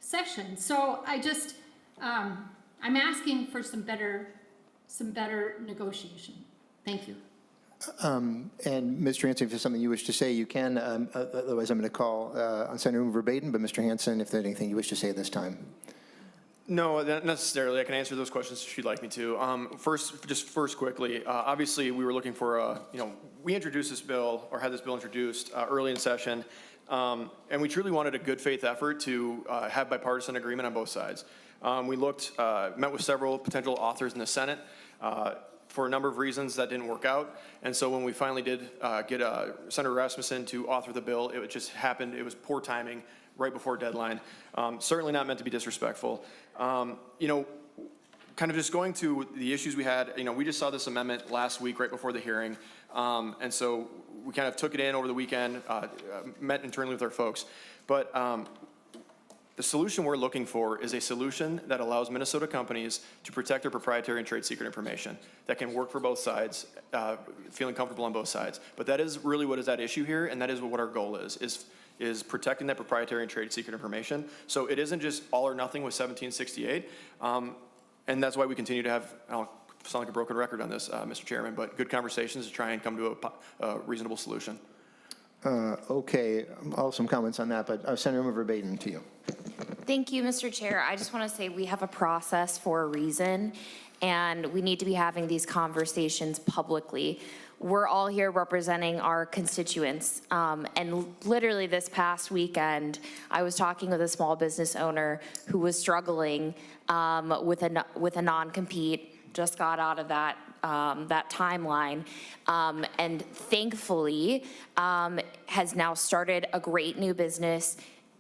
session. So I just, I'm asking for some better negotiation. Thank you. And Mr. Hanson, if there's something you wish to say, you can. Otherwise, I'm going to call on Senator Verbeten. But Mr. Hanson, if there's anything you wish to say at this time. No, not necessarily. I can answer those questions if you'd like me to. First quickly, obviously we were looking for we introduced this bill or had this bill introduced early in session, and we truly wanted a good faith effort to have bipartisan agreement on both sides. We met with several potential authors in the Senate. For a number of reasons that didn't work out. And so when we finally did get Senator Rasmussen to author the bill, it just happened, it was poor timing right before deadline. Certainly not meant to be disrespectful. Kind of just going to the issues we had, we just saw this amendment last week right before the hearing. And so we kind of took it in over the weekend, met internally with our folks. But the solution we're looking for is a solution that allows Minnesota companies to protect their proprietary and trade secret information that can work for both sides, feeling comfortable on both sides. But that is really what is at issue here, and that is what our goal is protecting that proprietary and trade secret information. So it isn't just all or nothing with 1768, and that's why we continue to have, I'll sound like a broken record on this, Mr. Chairman, but good conversations to try and come to a reasonable solution. Okay, I'll have some comments on that, but Senator Verbeten, to you. Thank you, Mr. Chair. I just want to say we have a process for a reason, and we need to be having these conversations publicly. We're all here representing our constituents, and literally this past weekend, I was talking with a small business owner who was struggling with a non-compete, just got out of that timeline, and thankfully has now started a great new business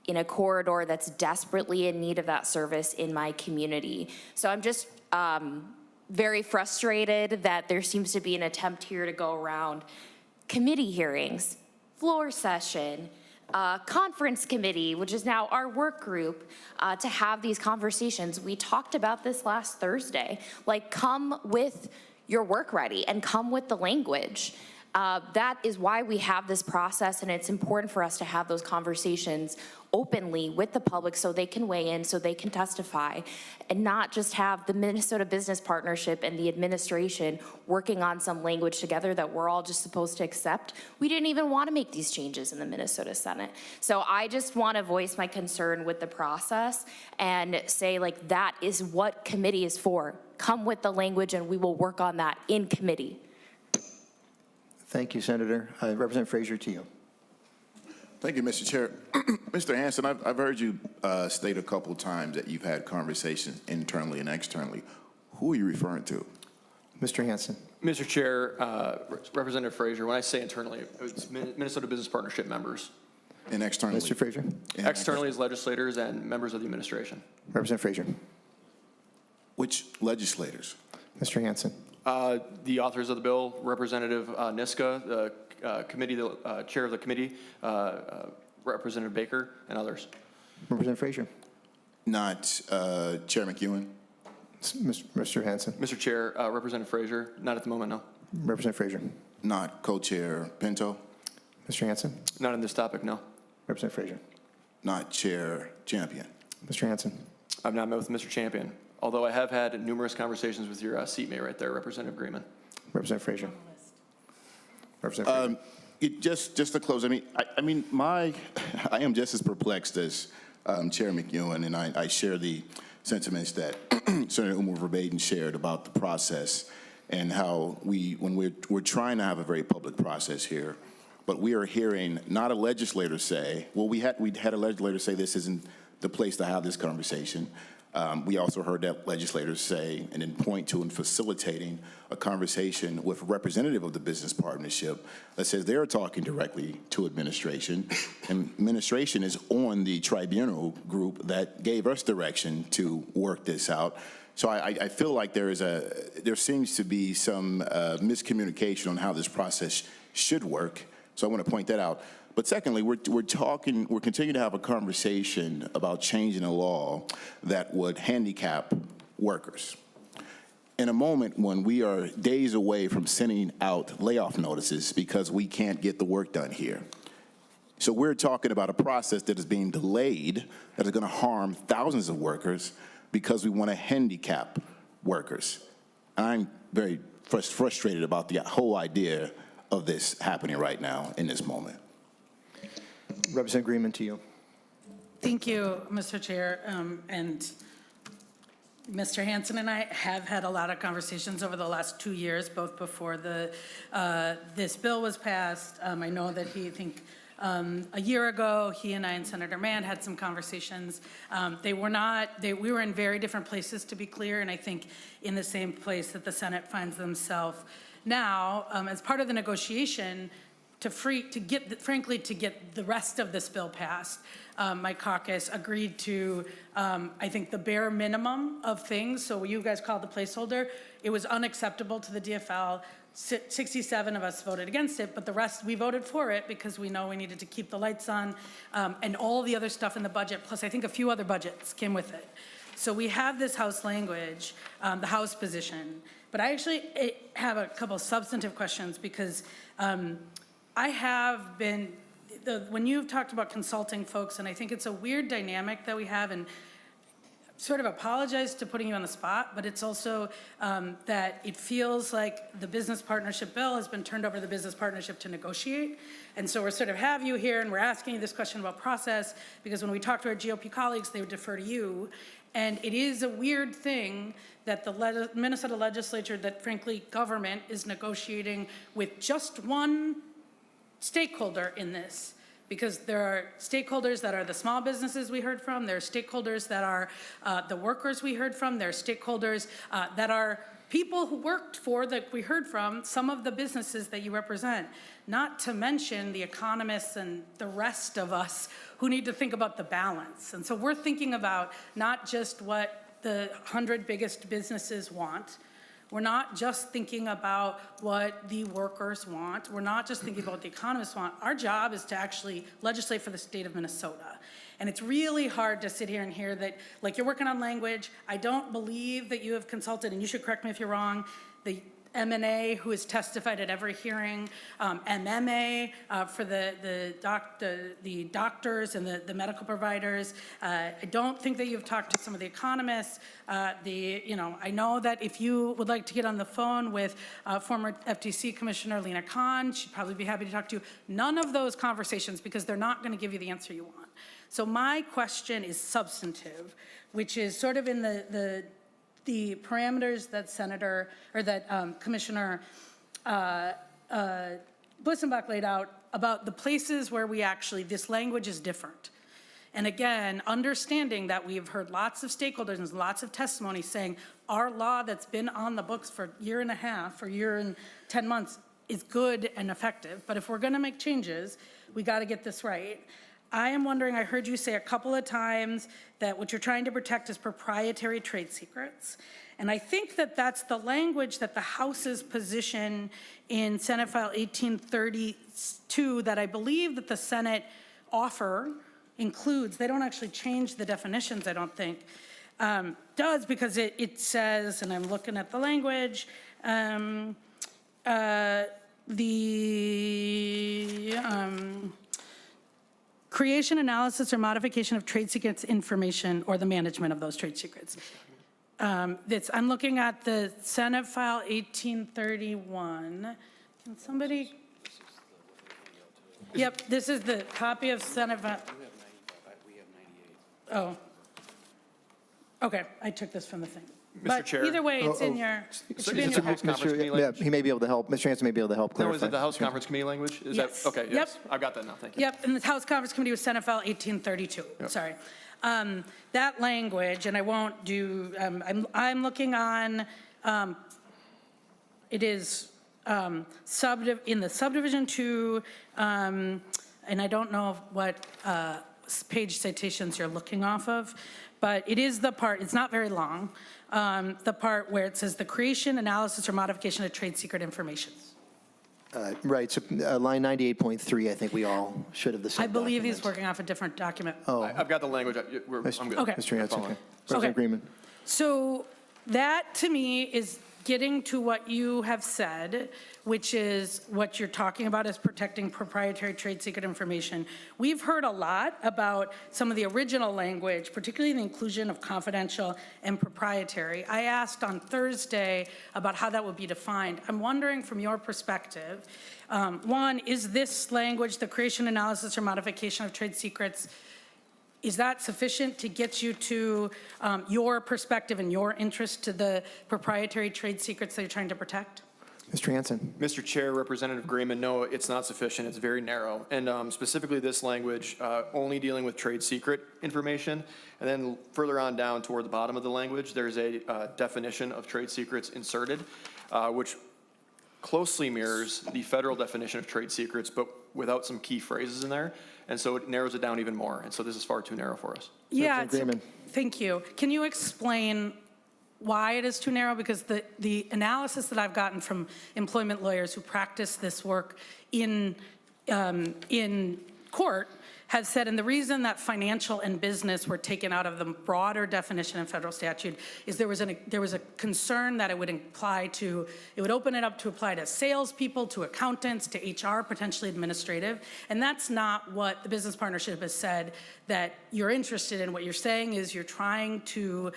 in a corridor that's desperately in need of that service in my community. So I'm just very frustrated that there seems to be an attempt here to go around committee hearings, floor session, conference committee, which is now our work group, to have these conversations. We talked about this last Thursday. Like, come with your work ready and come with the language. That is why we have this process, and it's important for us to have those conversations openly with the public so they can weigh in, so they can testify, and not just have the Minnesota Business Partnership and the administration working on some language together that we're all just supposed to accept. We didn't even want to make these changes in the Minnesota Senate. So I just want to voice my concern with the process and say, like, that is what committee is for. Come with the language and we will work on that in committee. Thank you, Senator. Representative Frazier, to you. Thank you, Mr. Chair. Mr. Hanson, I've heard you state a couple of times that you've had conversations internally and externally. Who are you referring to? Mr. Hanson. Mr. Chair, Representative Frazier, when I say internally, it's Minnesota Business Partnership members. And externally? Mr. Frazier. Externally is legislators and members of the administration. Representative Frazier. Which legislators? Mr. Hanson. The authors of the bill, Representative Niska, the chair of the committee, Representative Baker, and others. Representative Frazier. Not Chair McEwen? Mr. Hanson. Mr. Chair, Representative Frazier, not at the moment, no. Representative Frazier. Not Co-Chair Pinto? Mr. Hanson. Not on this topic, no. Representative Frazier. Not Chair Champion? Mr. Hanson. I've not met with Mr. Champion, although I have had numerous conversations with your seatmate right there, Representative Greenman. Representative Frazier. Representative Frazier. Just to close, I am just as perplexed as Chair McEwen, and I share the sentiments that Senator Oumou Verbeten shared about the process and how when we're trying to have a very public process here, but we are hearing not a legislator say, well, we had a legislator say this isn't the place to have this conversation. We also heard that legislators say and then point to and facilitating a conversation with a representative of the business partnership that says they're talking directly to administration, and administration is on the tribunal group that gave us direction to work this out. So I feel like there seems to be some miscommunication on how this process should work. So I want to point that out. But secondly, we're continuing to have a conversation about changing a law that would handicap workers. In a moment when we are days away from sending out layoff notices because we can't get the work done here. So we're talking about a process that is being delayed that is going to harm thousands of workers because we want to handicap workers. I'm very frustrated about the whole idea of this happening right now in this moment. Representative Greenman, to you. Thank you, Mr. Chair. And Mr. Hanson and I have had a lot of conversations over the last 2 years, both before this bill was passed. I know that a year ago, he and I and Senator Mann had some conversations. We were in very different places, to be clear, and I think in the same place that the Senate finds themselves now. As part of the negotiation, to get the rest of this bill passed, my caucus agreed to, I think, the bare minimum of things. So you guys called the placeholder. It was unacceptable to the DFL. 67 of us voted against it, but the rest, we voted for it because we know we needed to keep the lights on, and all the other stuff in the budget, plus I think a few other budgets came with it. So we have this House language, the House position, but I actually have a couple substantive questions because I have been, when you've talked about consulting folks, and I think it's a weird dynamic that we have, and sort of apologize to putting you on the spot, but it's also that it feels like the business partnership bill has been turned over to the business partnership to negotiate. And so we're sort of have you here and we're asking you this question about process because when we talk to our GOP colleagues, they would defer to you. And it is a weird thing that the Minnesota legislature, that frankly government is negotiating with just one stakeholder in this, because there are stakeholders that are the small businesses we heard from, there are stakeholders that are the workers we heard from, there are stakeholders that are people who worked for, that we heard from, some of the businesses that you represent, not to mention the economists and the rest of us who need to think about the balance. And so we're thinking about not just what the 100 biggest businesses want. We're not just thinking about what the workers want. We're not just thinking about what the economists want. Our job is to actually legislate for the state of Minnesota. And it's really hard to sit here and hear that, like, you're working on language. I don't believe that you have consulted, and you should correct me if you're wrong, the M&A, who has testified at every hearing, MMA for the doctors and the medical providers. I don't think that you've talked to some of the economists. I know that if you would like to get on the phone with former FTC Commissioner Lena Khan, she'd probably be happy to talk to you. None of those conversations, because they're not going to give you the answer you want. So my question is substantive, which is sort of in the parameters that Commissioner Blissenbach laid out about the places where this language is different. And again, understanding that we've heard lots of stakeholders and lots of testimony saying our law that's been on the books for a year and a half or year and 10 months is good and effective. But if we're going to make changes, we got to get this right. I am wondering, I heard you say a couple of times that what you're trying to protect is proprietary trade secrets. And I think that that's the language that the House's position in Senate File 1832 that I believe that the Senate offer includes. They don't actually change the definitions, I don't think, does, because it says, and I'm looking at the language, creation, analysis, or modification of trade secrets information or the management of those trade secrets. I'm looking at the Senate File 1831. Can somebody? Yep, this is the copy of Senate File. Oh. Okay, I took this from the thing. But Chair. either way, it's in your, it should be in your House packet. Conference Committee language? He may be able to help. Mr. Hanson may be able to help No, clarify. is it the House Conference Committee language? Is Yes. that, okay, yes. Yep. I've got that now, thank you. Yep, and the House Conference Committee was Senate File 1832, sorry. That language, and I won't do, I'm looking on, it is in the subdivision 2, and I don't know what page citations you're looking off of, but it is the part, it's not very long, the part where it says the creation, analysis, or modification of trade secret information. Right, so line 98.3, I think we all should have the same I believe document. he's working off a different document. Oh, I've got the language, I'm good. Okay. Mr. Hanson, following. okay. President Greenman. So that, to me, is getting to what you have said, which is what you're talking about is protecting proprietary trade secret information. We've heard a lot about some of the original language, particularly the inclusion of confidential and proprietary. I asked on Thursday about how that would be defined. I'm wondering from your perspective, one, is this language, the creation, analysis, or modification of trade secrets, is that sufficient to get you to your perspective and your interest to the proprietary trade secrets that you're trying to protect? Mr. Hanson. Mr. Chair, Representative Greenman, no, it's not sufficient. It's very narrow. And specifically this language, only dealing with trade secret information. And then further on down toward the bottom of the language, there's a definition of trade secrets inserted, which closely mirrors the federal definition of trade secrets, but without some key phrases in there. And so it narrows it down even more. And so this is far too narrow for us. Yeah, Greenman. thank you. Can you explain why it is too narrow? Because the analysis that I've gotten from employment lawyers who practice this work in court has said, and the reason that financial and business were taken out of the broader definition in federal statute is there was a concern that it would open it up to apply to salespeople, to accountants, to HR, potentially administrative, and that's not what the business partnership has said that you're interested in. What you're saying is you're trying to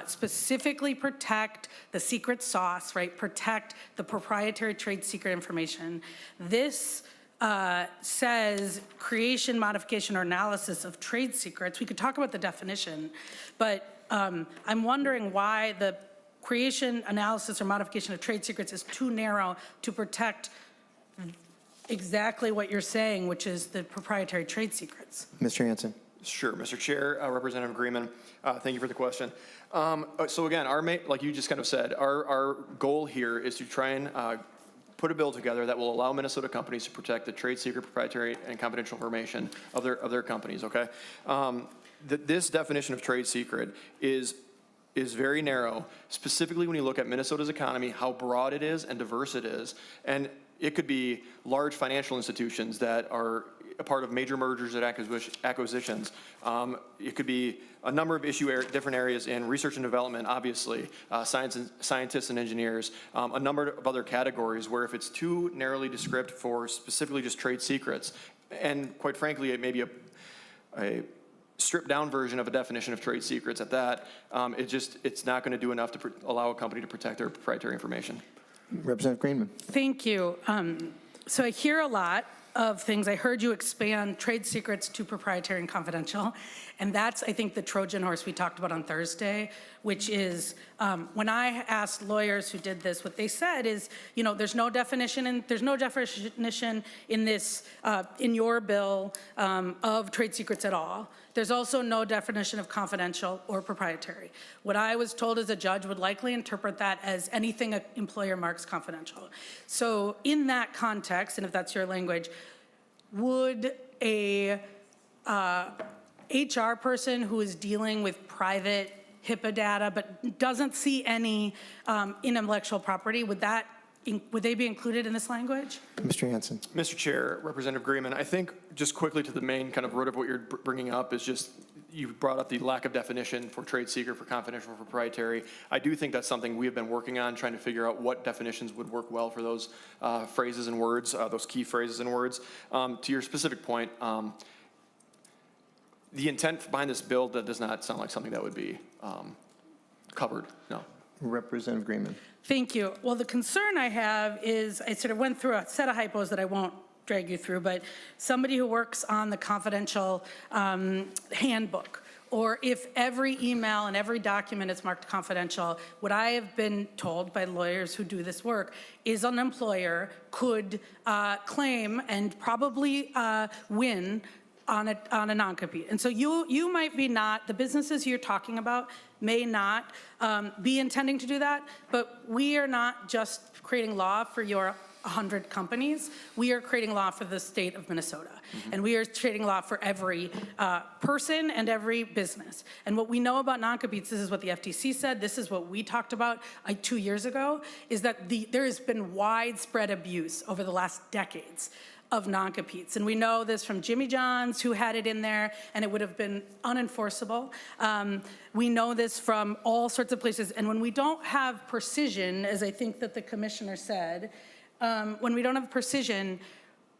specifically protect the secret sauce, right? Protect the proprietary trade secret information. This says creation, modification, or analysis of trade secrets. We could talk about the definition, but I'm wondering why the creation, analysis, or modification of trade secrets is too narrow to protect exactly what you're saying, which is the proprietary trade secrets. Mr. Hanson. Sure, Mr. Chair, Representative Greenman, thank you for the question. So again, like you just kind of said, our goal here is to try and put a bill together that will allow Minnesota companies to protect the trade secret, proprietary, and confidential information of their companies, okay? This definition of trade secret is very narrow, specifically when you look at Minnesota's economy, how broad it is and diverse it is. And it could be large financial institutions that are a part of major mergers and acquisitions. It could be a number of different areas in research and development, obviously, scientists and engineers, a number of other categories where if it's too narrowly descriptive for specifically just trade secrets, and quite frankly, it may be a stripped down version of a definition of trade secrets at that, it's not going to do enough to allow a company to protect their proprietary information. Representative Greenman. Thank you. So I hear a lot of things. I heard you expand trade secrets to proprietary and confidential. And that's, I think, the Trojan horse we talked about on Thursday, which is when I asked lawyers who did this, what they said is, you know, there's no definition in this, in your bill of trade secrets at all. There's also no definition of confidential or proprietary. What I was told as a judge would likely interpret that as anything an employer marks confidential. So in that context, and if that's your language, would a HR person who is dealing with private HIPAA data but doesn't see any intellectual property, would they be included in this language? Mr. Hanson. Mr. Chair, Representative Greenman, I think just quickly to the main kind of root of what you're bringing up is just you brought up the lack of definition for trade secret, for confidential, for proprietary. I do think that's something we have been working on, trying to figure out what definitions would work well for those phrases and words, those key phrases and words. To your specific point, the intent behind this bill, that does not sound like something that would be covered, no. Representative Greenman. Thank you. Well, the concern I have is I sort of went through a set of hypos that I won't drag you through, but somebody who works on the confidential handbook, or if every email and every document is marked confidential, what I have been told by lawyers who do this work is an employer could claim and probably win on a non-compete. And so you might be not, the businesses you're talking about may not be intending to do that, but we are not just creating law for your 100 companies. We are creating law for the state of Minnesota. Mm-hmm. And we are creating law for every person and every business. And what we know about non-competes, this is what the FTC said, this is what we talked about 2 years ago, is that there has been widespread abuse over the last decades of non-competes. And we know this from Jimmy John's, who had it in there, and it would have been unenforceable. We know this from all sorts of places. And when we don't have precision, as I think that the commissioner said, when we don't have precision,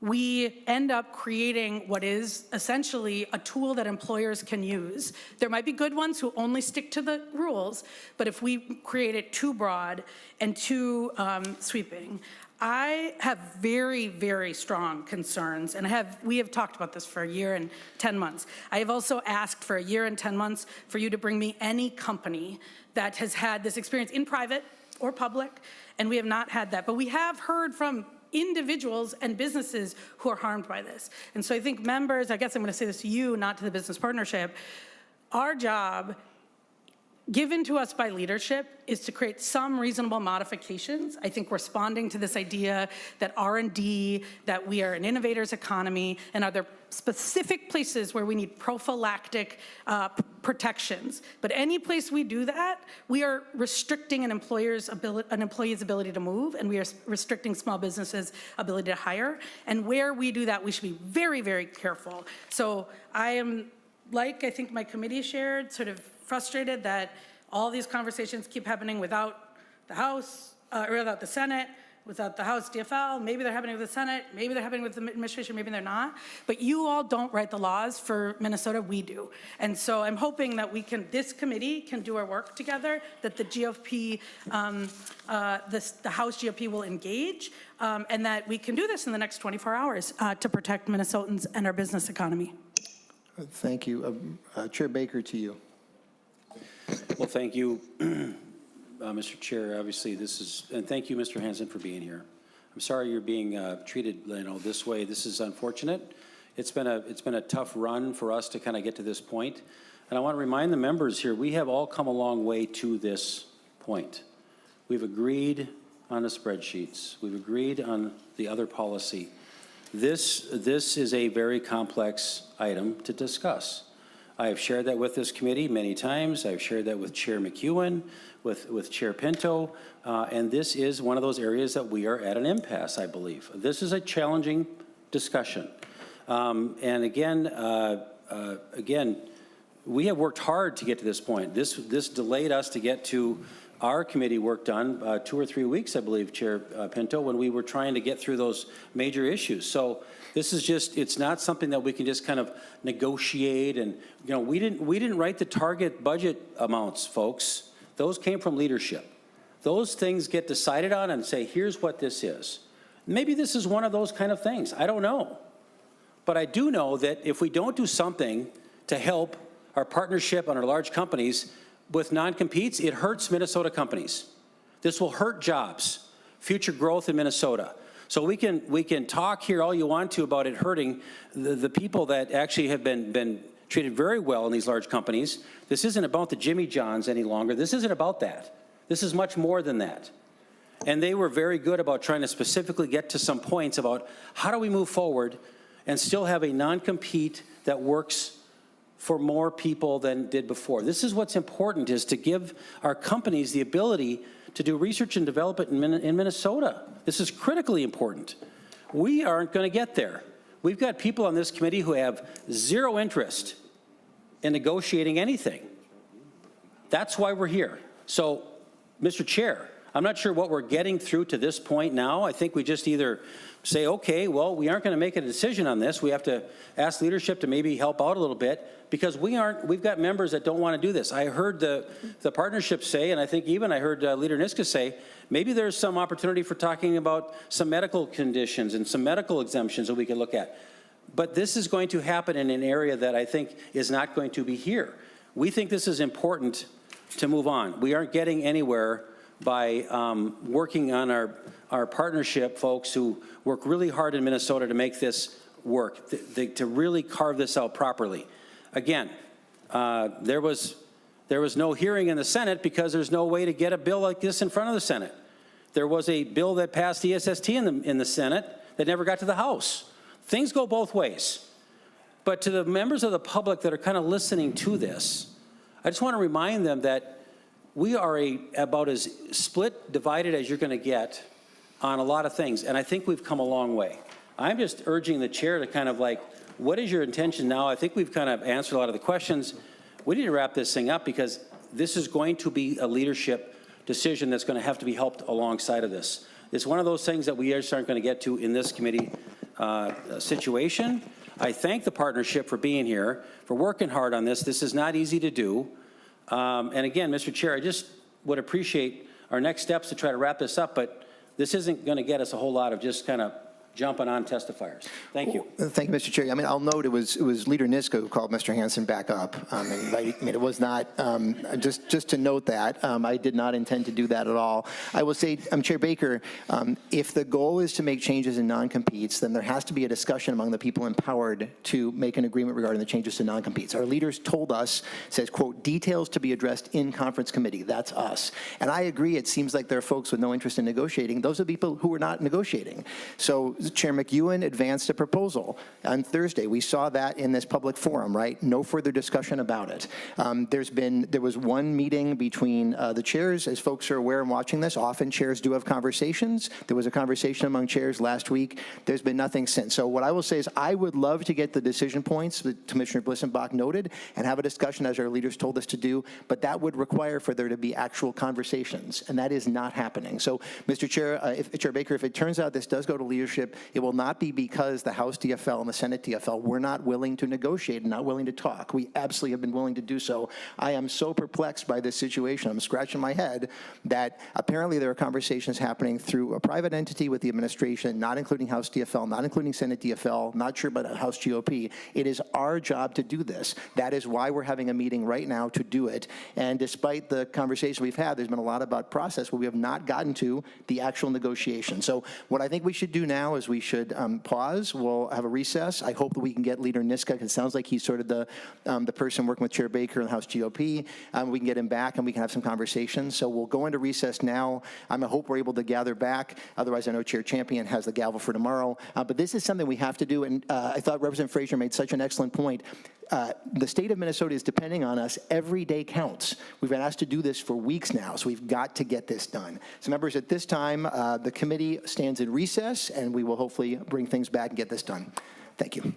we end up creating what is essentially a tool that employers can use. There might be good ones who only stick to the rules, but if we create it too broad and too sweeping, I have very, very strong concerns, and we have talked about this for 1 year and 10 months. I have also asked for 1 year and 10 months for you to bring me any company that has had this experience in private or public, and we have not had that. But we have heard from individuals and businesses who are harmed by this. And so I think members, I guess I'm going to say this to you, not to the business partnership, our job given to us by leadership is to create some reasonable modifications. I think responding to this idea that R&D, that we are an innovators economy, and are there specific places where we need prophylactic protections. But any place we do that, we are restricting an employee's ability to move, and we are restricting small businesses' ability to hire. And where we do that, we should be very, very careful. So I am, like I think my committee shared, sort of frustrated that all these conversations keep happening without the House, or without the Senate, without the House DFL. Maybe they're happening with the Senate, maybe they're happening with the administration, maybe they're not. But you all don't write the laws for Minnesota, we do. And so I'm hoping that this committee can do our work together, that the GOP, the House GOP will engage, and that we can do this in the next 24 hours to protect Minnesotans and our business economy. Thank you. Chair Baker, to you. Well, thank you, Mr. Chair. Obviously, and thank you, Mr. Hanson, for being here. I'm sorry you're being treated, this way. This is unfortunate. It's been a tough run for us to kind of get to this point. And I want to remind the members here, we have all come a long way to this point. We've agreed on the spreadsheets. We've agreed on the other policy. This is a very complex item to discuss. I have shared that with this committee many times. I've shared that with Chair McEwen, with Chair Pinto, and this is one of those areas that we are at an impasse, I believe. This is a challenging discussion. And again, we have worked hard to get to this point. This delayed us to get to our committee work done 2 or 3 weeks, I believe, Chair Pinto, when we were trying to get through those major issues. So this is just, it's not something that we can just kind of negotiate. And, you know, we didn't write the target budget amounts, folks. Those came from leadership. Those things get decided on and say, here's what this is. Maybe this is one of those kind of things. I don't know. But I do know that if we don't do something to help our partnership on our large companies with non-competes, it hurts Minnesota companies. This will hurt jobs, future growth in Minnesota. So we can talk here all you want to about it hurting the people that actually have been treated very well in these large companies. This isn't about the Jimmy Johns any longer. This isn't about that. This is much more than that. And they were very good about trying to specifically get to some points about how do we move forward and still have a non-compete that works for more people than did before. This is what's important, is to give our companies the ability to do research and development in Minnesota. This is critically important. We aren't going to get there. We've got people on this committee who have zero interest in negotiating anything. That's why we're here. So, Mr. Chair, I'm not sure what we're getting through to this point now. I think we just either say, okay, well, we aren't going to make a decision on this. We have to ask leadership to maybe help out a little bit, because we've got members that don't want to do this. I heard the partnership say, and I think even I heard Leader Niska say, maybe there's some opportunity for talking about some medical conditions and some medical exemptions that we could look at. But this is going to happen in an area that I think is not going to be here. We think this is important to move on. We aren't getting anywhere by working on our partnership folks who work really hard in Minnesota to make this work, to really carve this out properly. Again, there was no hearing in the Senate because there's no way to get a bill like this in front of the Senate. There was a bill that passed ESST in the Senate that never got to the House. Things go both ways. But to the members of the public that are kind of listening to this, I just want to remind them that we are about as split, divided as you're going to get on a lot of things. And I think we've come a long way. I'm just urging the chair to kind of like, what is your intention now? I think we've kind of answered a lot of the questions. We need to wrap this thing up because this is going to be a leadership decision that's going to have to be helped alongside of this. It's one of those things that we just aren't going to get to in this committee situation. I thank the partnership for being here, for working hard on this. This is not easy to do. And again, Mr. Chair, I just would appreciate our next steps to try to wrap this up, but this isn't going to get us a whole lot of just kind of jumping on testifiers. Thank you. Thank you, Mr. Chair. I mean, I'll note it was Leader Niska who called Mr. Hanson back up. And I mean, it was not, just to note that, I did not intend to do that at all. I will say, Chair Baker, if the goal is to make changes in non-competes, then there has to be a discussion among the people empowered to make an agreement regarding the changes to non-competes. Our leaders told us, says, quote, details to be addressed in conference committee. That's us. And I agree, it seems like there are folks with no interest in negotiating. Those are people who are not negotiating. So Chair McEwen advanced a proposal on Thursday. We saw that in this public forum, right? No further discussion about it. There was one meeting between the chairs, as folks are aware and watching this. Often chairs do have conversations. There was a conversation among chairs last week. There's been nothing since. So what I will say is I would love to get the decision points that Commissioner Blissenbach noted and have a discussion as our leaders told us to do, but that would require for there to be actual conversations, and that is not happening. So, Mr. Chair, Chair Baker, if it turns out this does go to leadership, it will not be because the House DFL and the Senate DFL were not willing to negotiate and not willing to talk. We absolutely have been willing to do so. I am so perplexed by this situation. I'm scratching my head that apparently there are conversations happening through a private entity with the administration, not including House DFL, not including Senate DFL, not sure about House GOP. It is our job to do this. That is why we're having a meeting right now to do it. And despite the conversation we've had, there's been a lot about process, but we have not gotten to the actual negotiation. So what I think we should do now is we should pause. We'll have a recess. I hope that we can get Leader Niska, because it sounds like he's sort of the person working with Chair Baker in the House GOP. We can get him back and we can have some conversations. So we'll go into recess now. I hope we're able to gather back. Otherwise, I know Chair Champion has the gavel for tomorrow. But this is something we have to do. And I thought Representative Frazier made such an excellent point. The state of Minnesota is depending on us. Every day counts. We've been asked to do this for weeks now, so we've got to get this done. So members, at this time, the committee stands in recess, and we will hopefully bring things back and get this done. Thank you.